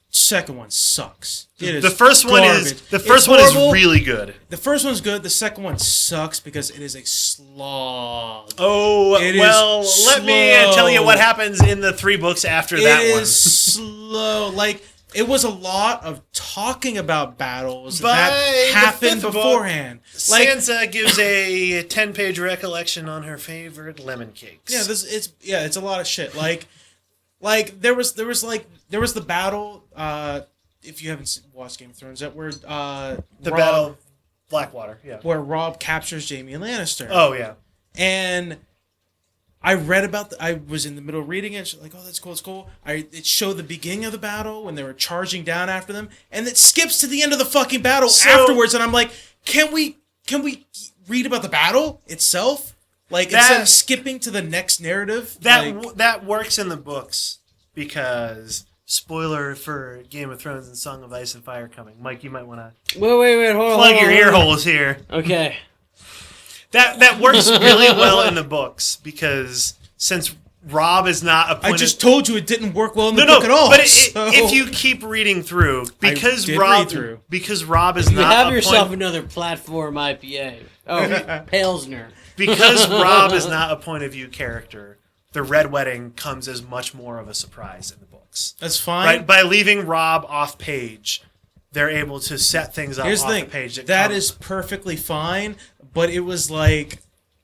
S5: Second one sucks. It is
S2: the first one
S5: garbage.
S2: is really good.
S5: The first one's good. The second one sucks because it is a slog.
S2: Oh, let me tell you what happens in the 3 books after that one.
S5: It is slow. Like, it was a lot of talking about battles
S2: By
S5: that happened
S2: the 5th
S5: beforehand.
S2: Book, Sansa gives a 10-page recollection on her favorite lemon cakes.
S5: Yeah, it's a lot of shit. Like there was the battle. If you haven't watched Game of Thrones, that where
S2: Battle of Blackwater, yeah,
S5: where Robb captures Jaime Lannister.
S2: Oh yeah,
S5: and I read about I was in the middle of reading it. Like, oh, that's cool, it's cool. It showed the beginning of the battle when they were charging down after them, and it skips to the end of the fucking battle afterwards. And I'm like, can we read about the battle itself? Like, instead of skipping to the next narrative?
S2: That works in the books because, spoiler for Game of Thrones and Song of Ice and Fire coming. Mike, you might want to
S3: wait, hold on.
S2: plug your ear holes here.
S3: Okay.
S2: That works really well in the books because since Robb is not a point
S5: I just told you it didn't work well in the book at all.
S2: But if you keep reading through, because Robb is
S3: you
S2: not
S3: have
S2: a
S3: yourself
S2: point,
S3: another platform IPA. Oh, Pilsner.
S2: because Robb is not a point of view character, the Red Wedding comes as much more of a surprise in the books.
S5: That's fine.
S2: Right? By leaving Robb off page, they're able to set things up
S5: Here's
S2: off
S5: the
S2: the
S5: thing.
S2: page.
S5: That is perfectly fine, but it was like...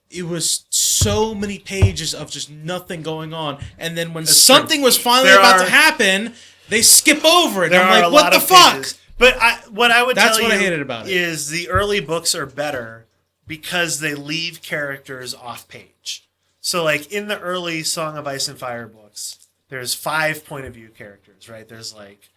S5: It was so many pages of just nothing going on, and then when something was finally about to happen, they skip over it. I'm like, what the fuck?
S2: Pages. But what I would
S5: That's
S2: tell
S5: what
S2: you
S5: I hated about it.
S2: is the early books are better because they leave characters off page. So, like, in the early Song of Ice and Fire books, there's 5 point of view characters, right? There's like...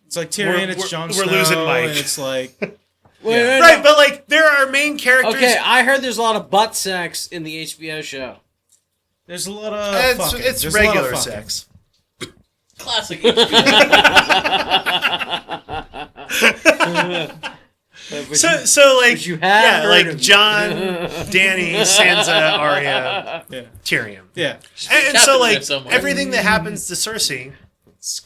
S5: It's like Tyrion, it's Jon Snow,
S2: we're losing Mike.
S5: and it's like...
S3: Wait,
S2: right, but like there are main characters.
S3: Okay, I heard there's a lot of butt sex in the HBO show.
S5: There's a lot of fucking.
S2: It's
S5: There's a lot of
S2: regular
S5: fucking.
S2: sex.
S4: Classic.
S2: So like
S3: you have heard
S2: like
S3: of-
S2: Jon, Dany, Sansa, Arya,
S5: Yeah.
S2: Tyrion.
S5: Yeah.
S2: And so like
S4: somewhere.
S2: everything that happens to Cersei,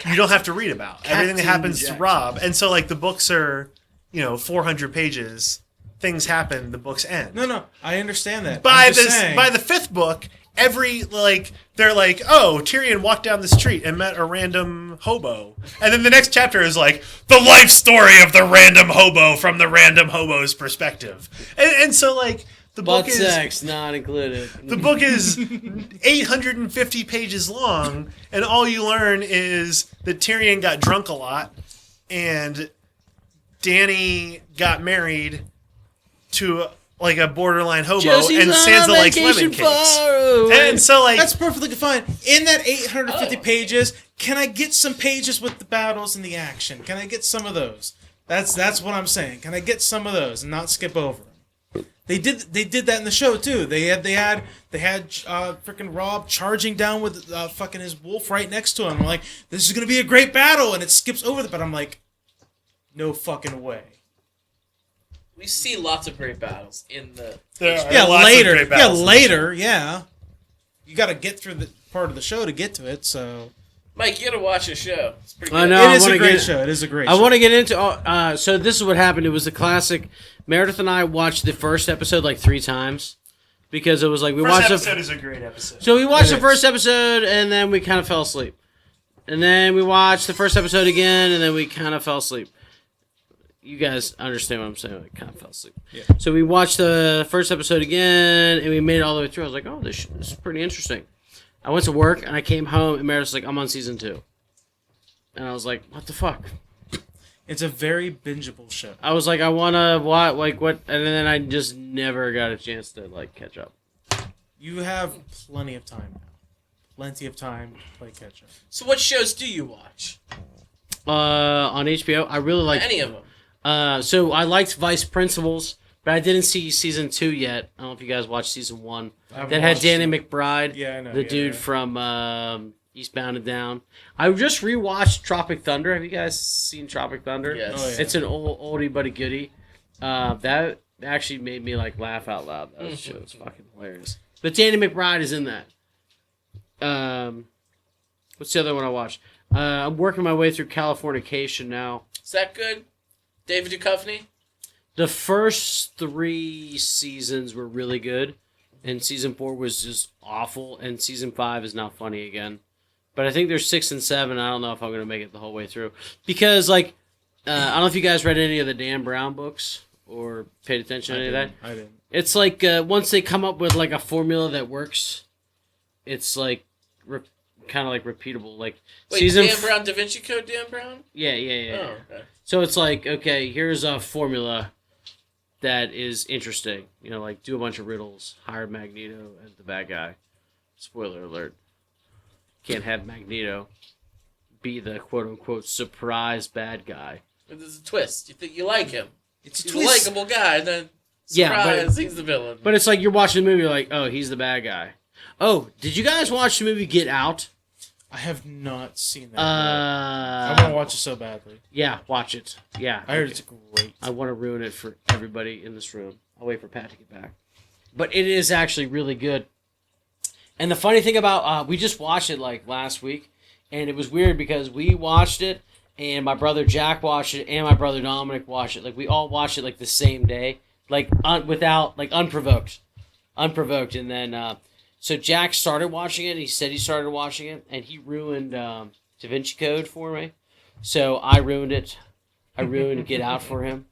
S2: you don't have to read about. Everything that happens to Robb. And so like the books are, 400 pages. Things happen, the books end.
S5: No, I understand that.
S2: By
S5: I'm just saying,
S2: the 5th book, they're like, oh, Tyrion walked down the street and met a random hobo. And then the next chapter is like, the life story of the random hobo from the random hobo's perspective. And so like the book
S3: Butt sex not included.
S2: the book is 850 pages long, and all you learn is that Tyrion got drunk a lot and Dany got married to like a borderline hobo, and Sansa likes lemon cakes. And so like
S5: that's perfectly fine. In that 850 pages, can I get some pages with the battles and the action? Can I get some of those? That's what I'm saying. Can I get some of those and not skip over them? They did that in the show too. They had freaking Robb charging down with fucking his wolf right next to him. I'm like, this is gonna be a great battle, and it skips over but I'm like, no fucking way.
S4: We see lots of great battles in the.
S5: Later. Yeah, later. Yeah, you got to get through the part of the show to get to it. So
S4: Mike, you gotta watch the show. It's pretty good.
S3: I know.
S5: It
S3: I
S5: is a
S3: wanna
S5: great
S3: get-
S5: show. It is a great
S3: I
S5: show.
S3: want to get into. So this is what happened. It was the classic. Meredith and I watched the first episode like 3 times because it was like we
S2: First
S3: watched.
S2: episode is a great episode.
S3: So we watched
S5: It
S3: the
S5: is.
S3: first episode and then we kind of fell asleep, and then we watched the first episode again and then we kind of fell asleep. You guys understand what I'm saying? I kind of fell asleep.
S5: Yeah.
S3: So we watched the first episode again and we made it all the way through. I was like, oh, this is pretty interesting. I went to work and I came home and Meredith's like, I'm on season 2. And I was like, what the fuck?
S5: It's a very bingeable show.
S3: I was like, I want to what, like what, and then I just never got a chance to like catch up.
S5: You have plenty of time now. Plenty of time to play catch up.
S4: So what shows do you watch?
S3: On HBO, I really like
S4: Any of them?
S3: So I liked Vice Principals, but I didn't see season 2 yet. I don't know if you guys watched season 1.
S5: I haven't
S3: That had
S5: watched
S3: Danny
S5: it.
S3: McBride,
S5: Yeah, I know.
S3: the
S5: yeah,
S3: dude
S5: yeah.
S3: from Eastbound and Down. I just rewatched Tropic Thunder. Have you guys seen Tropic Thunder?
S4: Yes.
S5: Oh, yeah.
S3: It's an oldie but a goodie. That actually made me like laugh out loud. That show was fucking hilarious. But Danny McBride is in that. What's the other one I watched? I'm working my way through Californication now.
S4: Is that good? David Duchovny?
S3: The first 3 seasons were really good, and season 4 was just awful, and season 5 is now funny again. But I think there's 6 and 7. I don't know if I'm gonna make it the whole way through because, like, I don't know if you guys read any of the Dan Brown books or paid attention to any of that.
S5: I didn't.
S3: It's like once they come up with like a formula that works, it's like kind of like repeatable. Like
S4: Wait,
S3: season
S4: Dan Brown, Da Vinci Code Dan Brown?
S3: yeah.
S4: Oh, okay.
S3: So it's like, okay, here's a formula that is interesting. You know, like do a bunch of riddles, hire Magneto as the bad guy. Spoiler alert. Can't have Magneto be the quote unquote surprise bad guy.
S4: But there's a twist. You think you like him.
S5: It's a
S4: He's
S5: twist.
S4: a likable guy, and then
S3: Yeah,
S4: surprise, he's the villain.
S3: But it's like you're watching the movie, you're like, oh, he's the bad guy. Oh, did you guys watch the movie Get Out?
S5: I have not seen that. I want to watch it so badly.
S3: Yeah, watch it. Yeah.
S5: I heard it's great.
S3: I want to ruin it for everybody in this room. I'll wait for Pat to get back. But it is actually really good. And the funny thing about, we just watched it like last week, and it was weird because we watched it, and my brother Jack watched it, and my brother Dominic watched it. Like we all watched it like the same day, like without like unprovoked, and then so Jack started watching it. And he said he started watching it, and he ruined Da Vinci Code for me. So I ruined it. I ruined Get Out for him.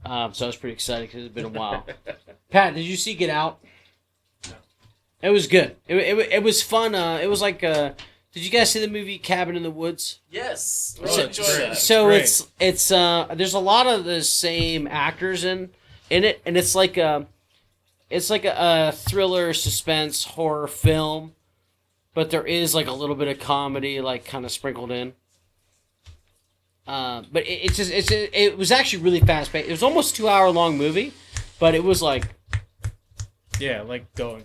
S3: So I was pretty excited because it's been a while. Pat, did you see Get Out? No. It was good. It was fun. It was like. Did you guys see the movie Cabin in the Woods?
S4: yes.
S5: Oh,
S4: Really
S5: it's
S4: enjoy
S5: great.
S4: that.
S3: So
S5: Great.
S3: it's there's a lot of the same actors in it, and it's like a thriller, suspense, horror film, but there is like a little bit of comedy, like kind of sprinkled in. But it was actually really fast paced. It was almost 2 hour long movie, but it was like
S5: Yeah, like going.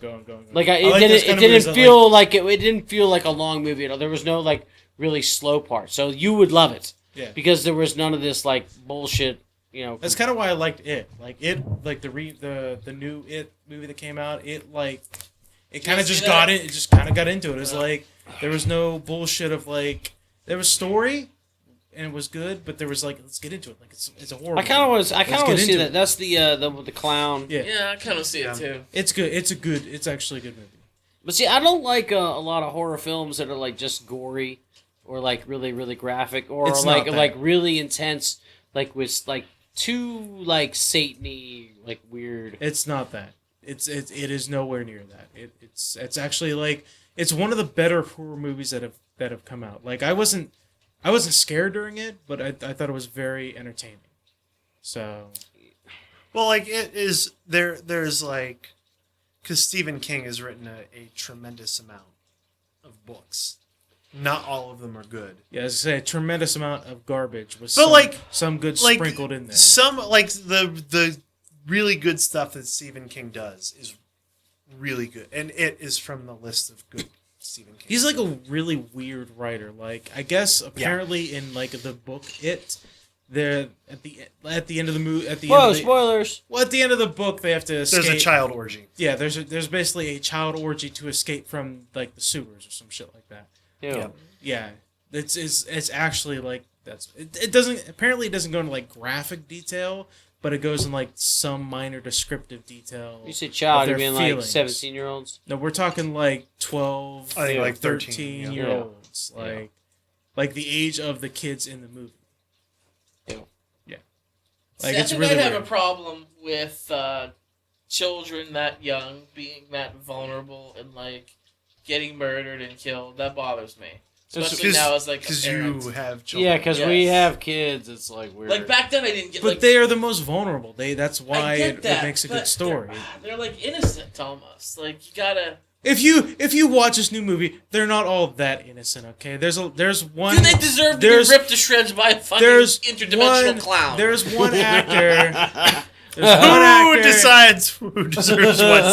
S3: like it
S5: I like those
S3: didn't
S5: kind of movies that,
S3: feel like it didn't feel like a long movie at all. There was no like really slow part, so you would love it.
S5: Yeah.
S3: Because there was none of this like bullshit. You know,
S5: That's kind of why I liked it. Like it, like the new It movie that came out. It like it kind of
S4: see
S5: just
S4: that?
S5: got in. It just kind of got into it. It was like there was no bullshit of like there was story, and it was good. But there was like let's get into it. Like it's a horror.
S3: I kind of
S5: movie.
S3: want to
S5: Let's get
S3: see
S5: into
S3: that.
S5: it.
S3: That's the clown.
S5: Yeah,
S4: Yeah, I kind of see it too.
S5: it's good. It's actually a good movie.
S3: But see, I don't like a lot of horror films that are like just gory or like really really graphic or
S5: It's not
S3: like
S5: that.
S3: really intense, like with like too like Satan-y, like weird.
S5: It's not that. It is nowhere near that. It's actually like it's one of the better horror movies that have come out. Like I wasn't scared during it, but I thought it was very entertaining. So
S2: Well, like it is there's like because Stephen King has written a tremendous amount of books. Not all of them are good.
S5: yeah, as I say, a tremendous amount of garbage with
S2: But,
S5: some good
S2: Like
S5: sprinkled in there.
S2: Some like the really good stuff that Stephen King does is really good, and it is from the list of good Stephen King.
S5: He's like a really weird writer. Like I guess apparently in like the book they're at the end of the movie
S3: Whoa, spoilers!
S5: well at the end of the book they have to escape.
S2: There's a child orgy.
S5: Yeah, there's basically a child orgy to escape from like the sewers or some shit like that.
S3: Ew.
S5: Yeah, it's actually like it doesn't go into like graphic detail, but it goes in like some minor descriptive detail.
S3: You say child,
S5: of
S3: you
S5: their
S3: mean like
S5: feelings.
S3: 17-year-olds?
S5: No, we're talking like 12,
S2: I think like
S5: 13
S2: 13,
S5: year olds, like the age of the kids in the movie.
S3: Ew.
S5: Yeah,
S4: See,
S5: like
S4: I
S5: it's
S4: think
S5: really
S4: I'd have
S5: weird.
S4: a problem with children that young being that vulnerable and like getting murdered and killed. That bothers me, especially now as like a
S2: because
S4: parent.
S2: you have children.
S3: Yeah, because we
S4: Yes.
S3: have kids. It's like weird.
S4: Like back then, I didn't get.
S5: But
S4: like,
S5: they are the most vulnerable. That's why
S4: I get
S5: it
S4: that,
S5: makes a
S4: but
S5: good story.
S4: They're like innocent almost. Like you gotta.
S5: If you watch this new movie, they're not all that innocent. Okay, there's one.
S4: Do they deserve to be
S5: there's-
S4: ripped to shreds by a fucking
S5: There's
S4: interdimensional clown?
S5: There's one actor. There's one
S2: Who
S5: actor.
S2: decides who deserves what?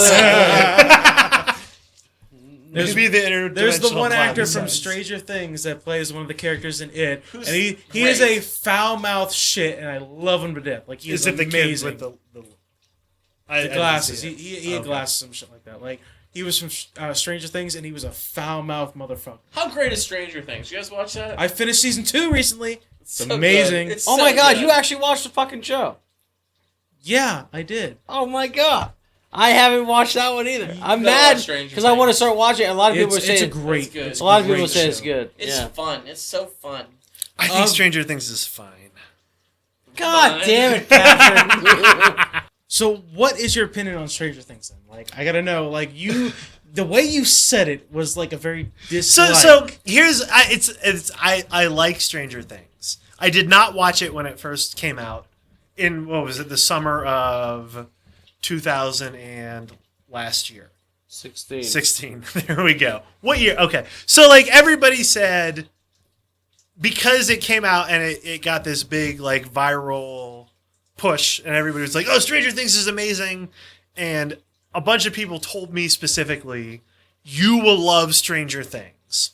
S5: There's,
S2: Maybe the interdimensional
S5: there's the one
S2: clown
S5: actor from
S2: decides.
S5: Stranger Things that plays one of the characters in It,
S4: Who's
S5: and he
S4: great.
S5: is a foul mouthed shit, and I love him to death. Like he is
S2: Is it the kid
S5: amazing.
S2: with the
S5: The
S2: didn't
S5: glasses?
S2: see it.
S5: He had
S2: Okay.
S5: glasses and shit like that. Like he was from Stranger Things, and he was a foul mouthed motherfucker.
S4: How great is Stranger Things? You guys watch that?
S5: I finished season 2 recently. It's
S4: So
S5: amazing.
S4: good. It's
S3: oh
S4: so
S3: my god,
S4: good.
S3: you actually watched the fucking show.
S5: Yeah, I did.
S3: Oh my god. I haven't watched that one either. I'm
S4: gotta
S3: mad
S4: watch Stranger
S3: because I want to
S4: Things.
S3: start watching it. A lot of people are
S5: It's
S3: saying
S5: a great.
S4: It's good.
S5: It's
S3: a lot of
S5: great
S3: people say it's
S5: show.
S3: good.
S4: It's
S3: yeah.
S4: fun. It's so fun.
S2: I think Stranger Things is fine.
S3: God
S4: Fine.
S3: damn it, Patrick.
S5: So, what is your opinion on Stranger Things then? Like, I gotta know. Like, the way you said it was like a very dislike.
S2: So here's I like Stranger Things. I did not watch it when it first came out in what was it, the summer of 2000 and last year. 16. There we go. What year? Okay. So like everybody said because it came out and it got this big like viral push and everybody was like, "Oh, Stranger Things is amazing." And a bunch of people told me specifically, "You will love Stranger Things."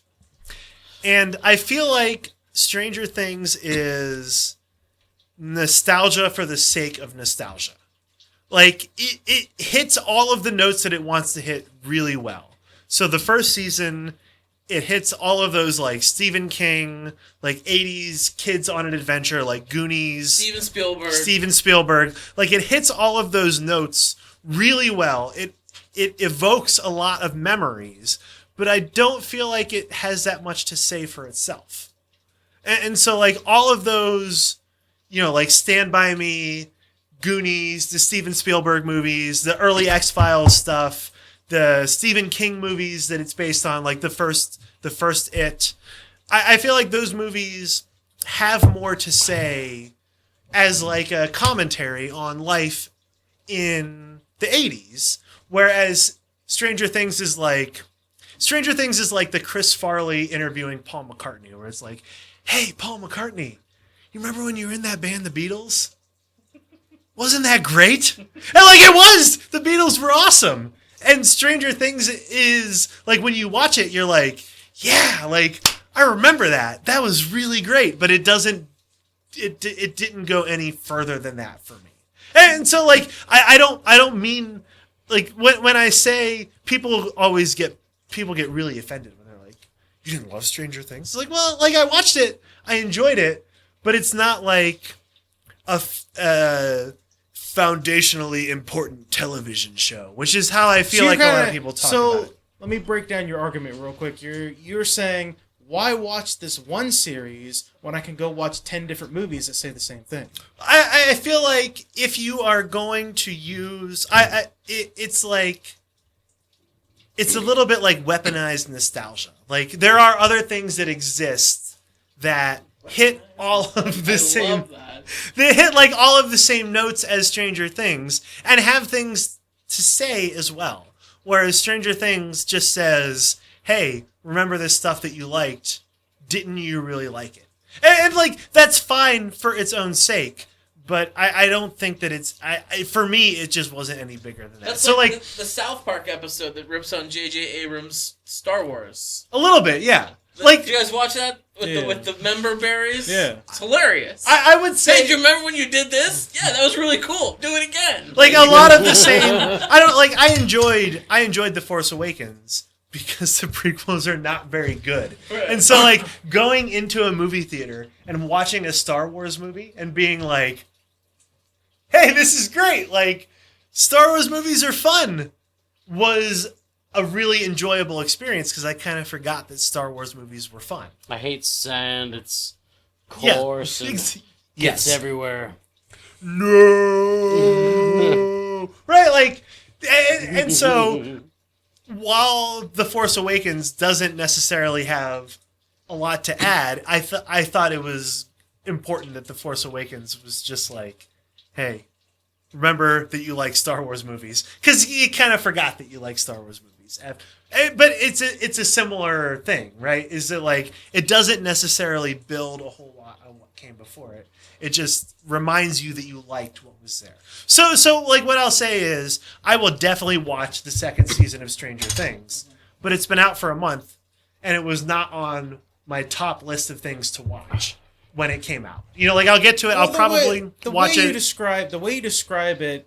S2: And I feel like Stranger Things is nostalgia for the sake of nostalgia. Like, it hits all of the notes that it wants to hit really well. So the first season, it hits all of those, like, Stephen King, like, 80s kids on an adventure, like Goonies, Steven Spielberg. Like, it hits all of those notes really well. It evokes a lot of memories, but I don't feel like it has that much to say for itself. And so, like, all of those, you know, like Stand By Me, Goonies, the Steven Spielberg movies, the early X-Files stuff, the Stephen King movies that it's based on, like the first It. I feel like those movies have more to say as like a commentary on life in the 80s, whereas Stranger Things is like the Chris Farley interviewing Paul McCartney, where it's like, "Hey, Paul McCartney, you remember when you were in that band, the Beatles? Wasn't that great?" And like it was! The Beatles were awesome. And Stranger Things is, like, when you watch it, you're like, yeah, like, I remember that. That was really great. But it didn't go any further than that for me. And so, like, I don't mean, like, when I say people get really offended when they're like, "You didn't love Stranger Things?" It's like, well, like, I watched it, I enjoyed it, but it's not like a foundationally important television show, which is how I feel like a lot of people talk about it.
S5: Let me break down your argument real quick. You're saying, why watch this one series when I can go watch 10 different movies that say the same thing?
S2: I feel like if you are going to use, it's like, it's a little bit like weaponized nostalgia. Like, there are other things that exist that hit all of the same.
S4: love that.
S2: They hit like all of the same notes as Stranger Things and have things to say as well. Whereas Stranger Things just says, "Hey, remember this stuff that you liked? Didn't you really like it?" And like, that's fine for its own sake. But I don't think that it's... for me, it just wasn't any bigger than that.
S4: That's
S2: so
S4: like
S2: like
S4: the South Park episode that rips on J.J. Abrams' Star Wars.
S2: a little bit, yeah.
S4: Did
S2: Like,
S4: you guys watch that
S5: Yeah.
S4: with the member berries?
S5: Yeah.
S4: It's hilarious.
S2: I would
S4: Hey,
S2: say...
S4: do you remember when you did this? Yeah, that was really cool. Do it again.
S2: Like, a lot of the same... I enjoyed The Force Awakens, because the prequels are not very good.
S4: Right.
S2: And so, like, going into a movie theater and watching a Star Wars movie and being like, hey, this is great. Like, Star Wars movies are fun was a really enjoyable experience because I kind of forgot that Star Wars movies were fun.
S3: I hate sand. It's coarse and gets everywhere.
S2: No. Right, like, and so while The Force Awakens doesn't necessarily have a lot to add, I thought it was important that The Force Awakens was just like, hey, remember that you like Star Wars movies, because you kind of forgot that you like Star Wars movies. But it's a similar thing, right? Is that like it doesn't necessarily build a whole lot on what came before it. It just reminds you that you liked what was there. So like what I'll say is I will definitely watch the second season of Stranger Things, but it's been out for a month and it was not on my top list of things to watch when it came out. You know, like I'll get to it.
S5: Well,
S2: I'll probably watch it.
S5: The way you describe it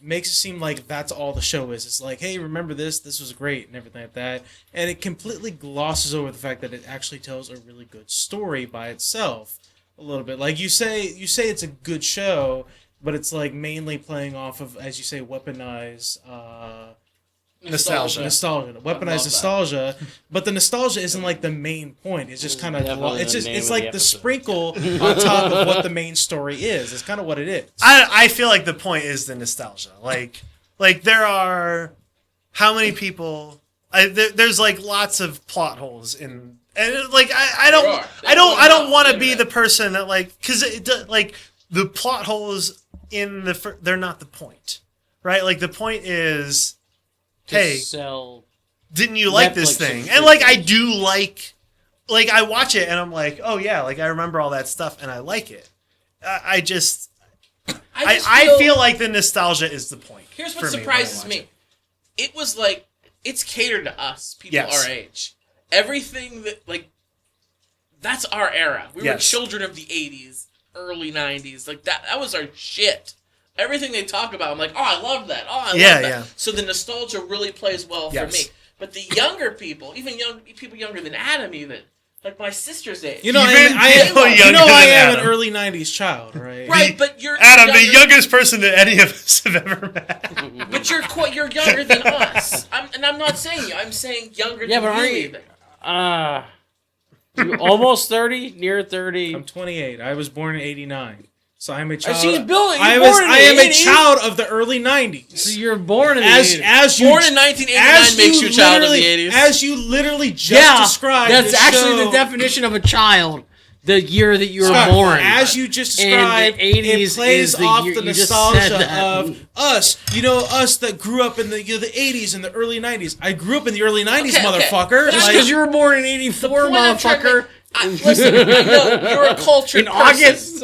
S5: makes it seem like that's all the show is. It's like, hey, remember this? This was great and everything like that. And it completely glosses over the fact that it actually tells a really good story by itself a little bit. Like you say it's a good show, but it's like mainly playing off of, as you say, weaponized
S2: Nostalgia.
S5: Weaponized nostalgia, but the nostalgia isn't like the main point. It's just kind of it's like the sprinkle on top of what the main story is. It's kind of what it is.
S2: I feel like the point is the nostalgia. Like there are how many people? There's like lots of plot holes in, and like I don't want to be the person that like because like the plot holes in they're not the point, right? Like the point is. Hey, didn't you like this thing? And like I do like I watch it and I'm like, oh yeah, like I remember all that stuff and I like it. I feel like the nostalgia is the point.
S4: Here's what surprises me. It was like it's catered to us, people our age. Everything that like that's our era. We were children of the 80s, early 90s. Like that was our shit. Everything they talk about, I'm like, oh, I love that. Oh, I love that. Yeah. So the nostalgia really plays well for me. But the younger people, even people younger than Adam, even like my sister's age.
S5: You know, I am an early '90s child, right?
S4: Right, but you're
S2: Adam, the youngest person that any of us have ever met.
S4: But you're younger than us. I'm not saying you. I'm saying younger than you.
S3: You almost 30, near 30.
S5: I'm 28. I was born in '89. So I'm a child.
S3: I
S5: am a child of the early '90s.
S3: So you're born in the 80s.
S4: Born in 1989 makes you a child of the 80s.
S5: As you literally just described.
S3: That's actually the definition of a child. The year that you were born.
S5: As you just described, it plays off the nostalgia of us. You know, us that grew up in the 80s and the early 90s. I grew up in the early 90s, motherfucker.
S3: Just because you were born in 84, motherfucker.
S4: Listen, I know you're a cultured person.
S3: August.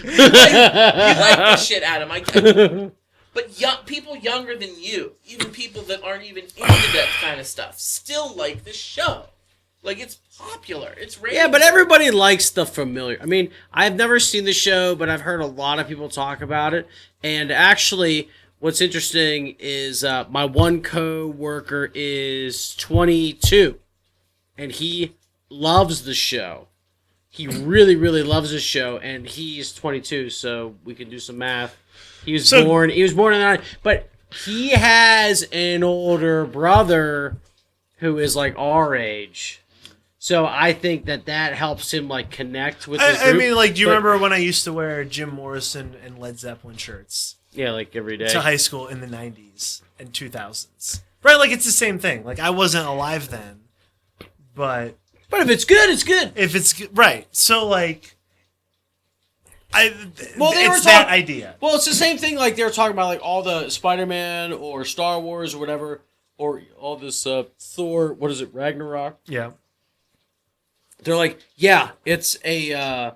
S4: you like this shit, Adam. But people younger than you, even people that aren't even into that kind of stuff, still like this show. Like, it's popular. It's rated.
S3: Yeah, but everybody likes the familiar. I mean, I've never seen the show, but I've heard a lot of people talk about it. And actually, what's interesting is my one co-worker is 22. And he loves the show. He really, really loves the show. And he's 22, so we can do some math. He was born in the 90s. But he has an older brother who is like our age. So I think that helps him like connect with his group.
S2: I mean, like, do you remember when I used to wear Jim Morrison and Led Zeppelin shirts?
S3: Yeah, like every day.
S2: To high school in the 90s and 2000s. Right, like it's the same thing. Like I wasn't alive then, but
S3: if it's good, it's good.
S2: If it's right. So like
S3: it's
S2: that idea.
S3: Well, it's the same thing like they were talking about like all the Spider-Man or Star Wars or whatever or all this Thor, what is it? Ragnarok?
S2: Yeah.
S3: They're like, yeah, it's a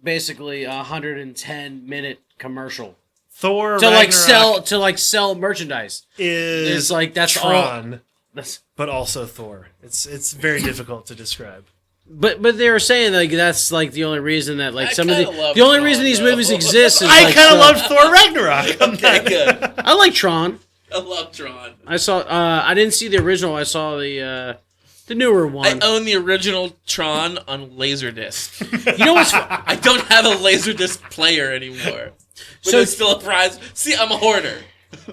S3: basically 110-minute commercial.
S2: Thor
S3: to
S2: Ragnarok
S3: like sell merchandise.
S2: Is
S3: like that's
S2: Tron,
S3: all.
S2: But also Thor. It's very difficult to describe.
S3: But they were saying like that's like the only reason that like some of the only reason these movies exist is
S2: I kind of loved Thor Ragnarok.
S4: Okay, good.
S3: I like Tron.
S4: I love Tron.
S3: I saw. I didn't see the original. I saw the newer
S4: I
S3: one.
S4: own the original Tron on Laserdisc.
S3: You know what's?
S4: I don't have a Laserdisc player anymore. But
S3: So-
S4: it's still a prize. See, I'm a hoarder.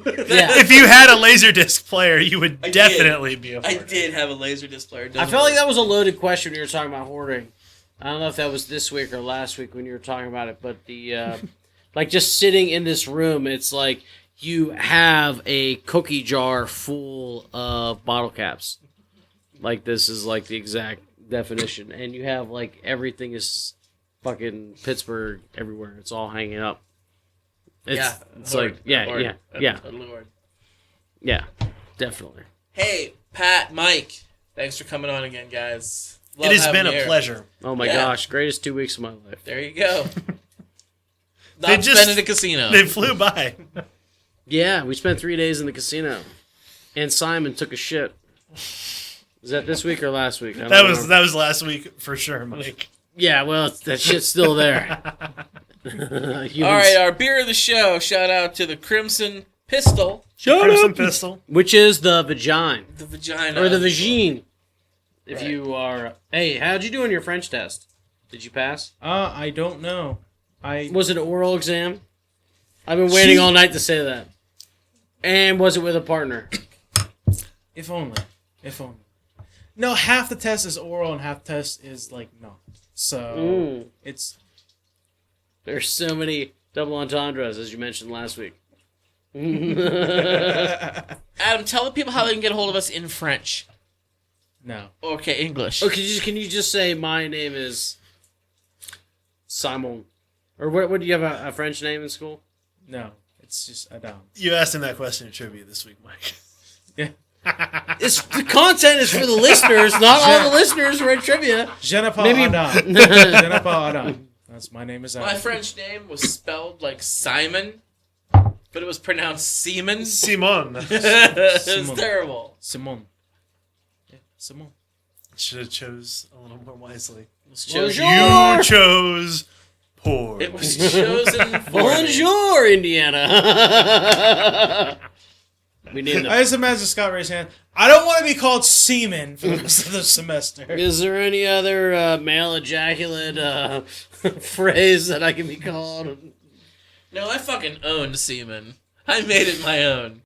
S3: Yeah.
S2: If you had a Laserdisc player, you would
S4: I did.
S2: definitely be a
S4: I
S2: hoarder.
S4: did have a Laserdisc player.
S3: I felt like that was a loaded question when you were talking about hoarding. I don't know if that was this week or last week when you were talking about it, but the like just sitting in this room, it's like you have a cookie jar full of bottle caps. Like this is like the exact definition, and you have like everything is fucking Pittsburgh everywhere. It's all hanging up. It's
S4: Hoard.
S3: like yeah,
S4: Hoard.
S3: yeah,
S4: Totally hoard.
S3: yeah, definitely.
S4: Hey, Pat, Mike, thanks for coming on again, guys.
S2: It
S4: Love
S2: has
S4: having
S2: been
S4: you
S2: a
S4: here.
S2: pleasure.
S3: Oh my
S4: Yeah.
S3: gosh, greatest 2 weeks of my life.
S4: There you go.
S2: They
S4: Not
S2: just-
S4: spent at a casino.
S2: They flew by.
S3: Yeah, we spent 3 days in the casino, and Simon took a shit. Was that this week or last week? I don't remember.
S2: That was last week for sure, Mike.
S3: Yeah, well, that shit's still there. Humans-
S4: All right, our beer of the show. Shout out to the Crimson Pistol,
S2: Crimson Pistol.
S3: which is the vagina
S4: the vagina.
S3: or the vagine. If you are, hey, how'd you do on your French test? Did you pass?
S5: I don't know.
S3: Was it an oral exam? I've been waiting all night to say that. And was it with a partner?
S5: If only. If only. No, half the test is oral and half the test is like not. So it's
S3: There's so many double entendres as you mentioned last week.
S4: Adam, tell the people how they can get a hold of us in French.
S5: no.
S4: Okay, English.
S3: Oh, can you just say my name is Simon? Or what do you have a French name in school?
S5: No. It's just Adam.
S2: You asked him that question in trivia this week, Mike.
S5: Yeah.
S3: It's the content is for the listeners, not all the listeners who are at trivia.
S5: Je ne parle
S3: Maybe-
S5: Adam. Je ne parle Adam. That's my name is Adam.
S4: My French name was spelled like Simon, but it was pronounced Seaman.
S2: Simon.
S4: It's
S5: Simon.
S4: terrible.
S5: Simon. Yeah, Simon.
S2: Should have chose a little more wisely.
S4: It was chosen,
S3: Bonjour.
S2: You chose poor.
S4: it was chosen for me.
S3: Bonjour, Indiana. We need
S5: I just imagine Scott raise hand. I don't want to be called seaman for the rest of the semester.
S3: Is there any other male ejaculate phrase that I can be called?
S4: No, I fucking owned Seaman. I made it my own.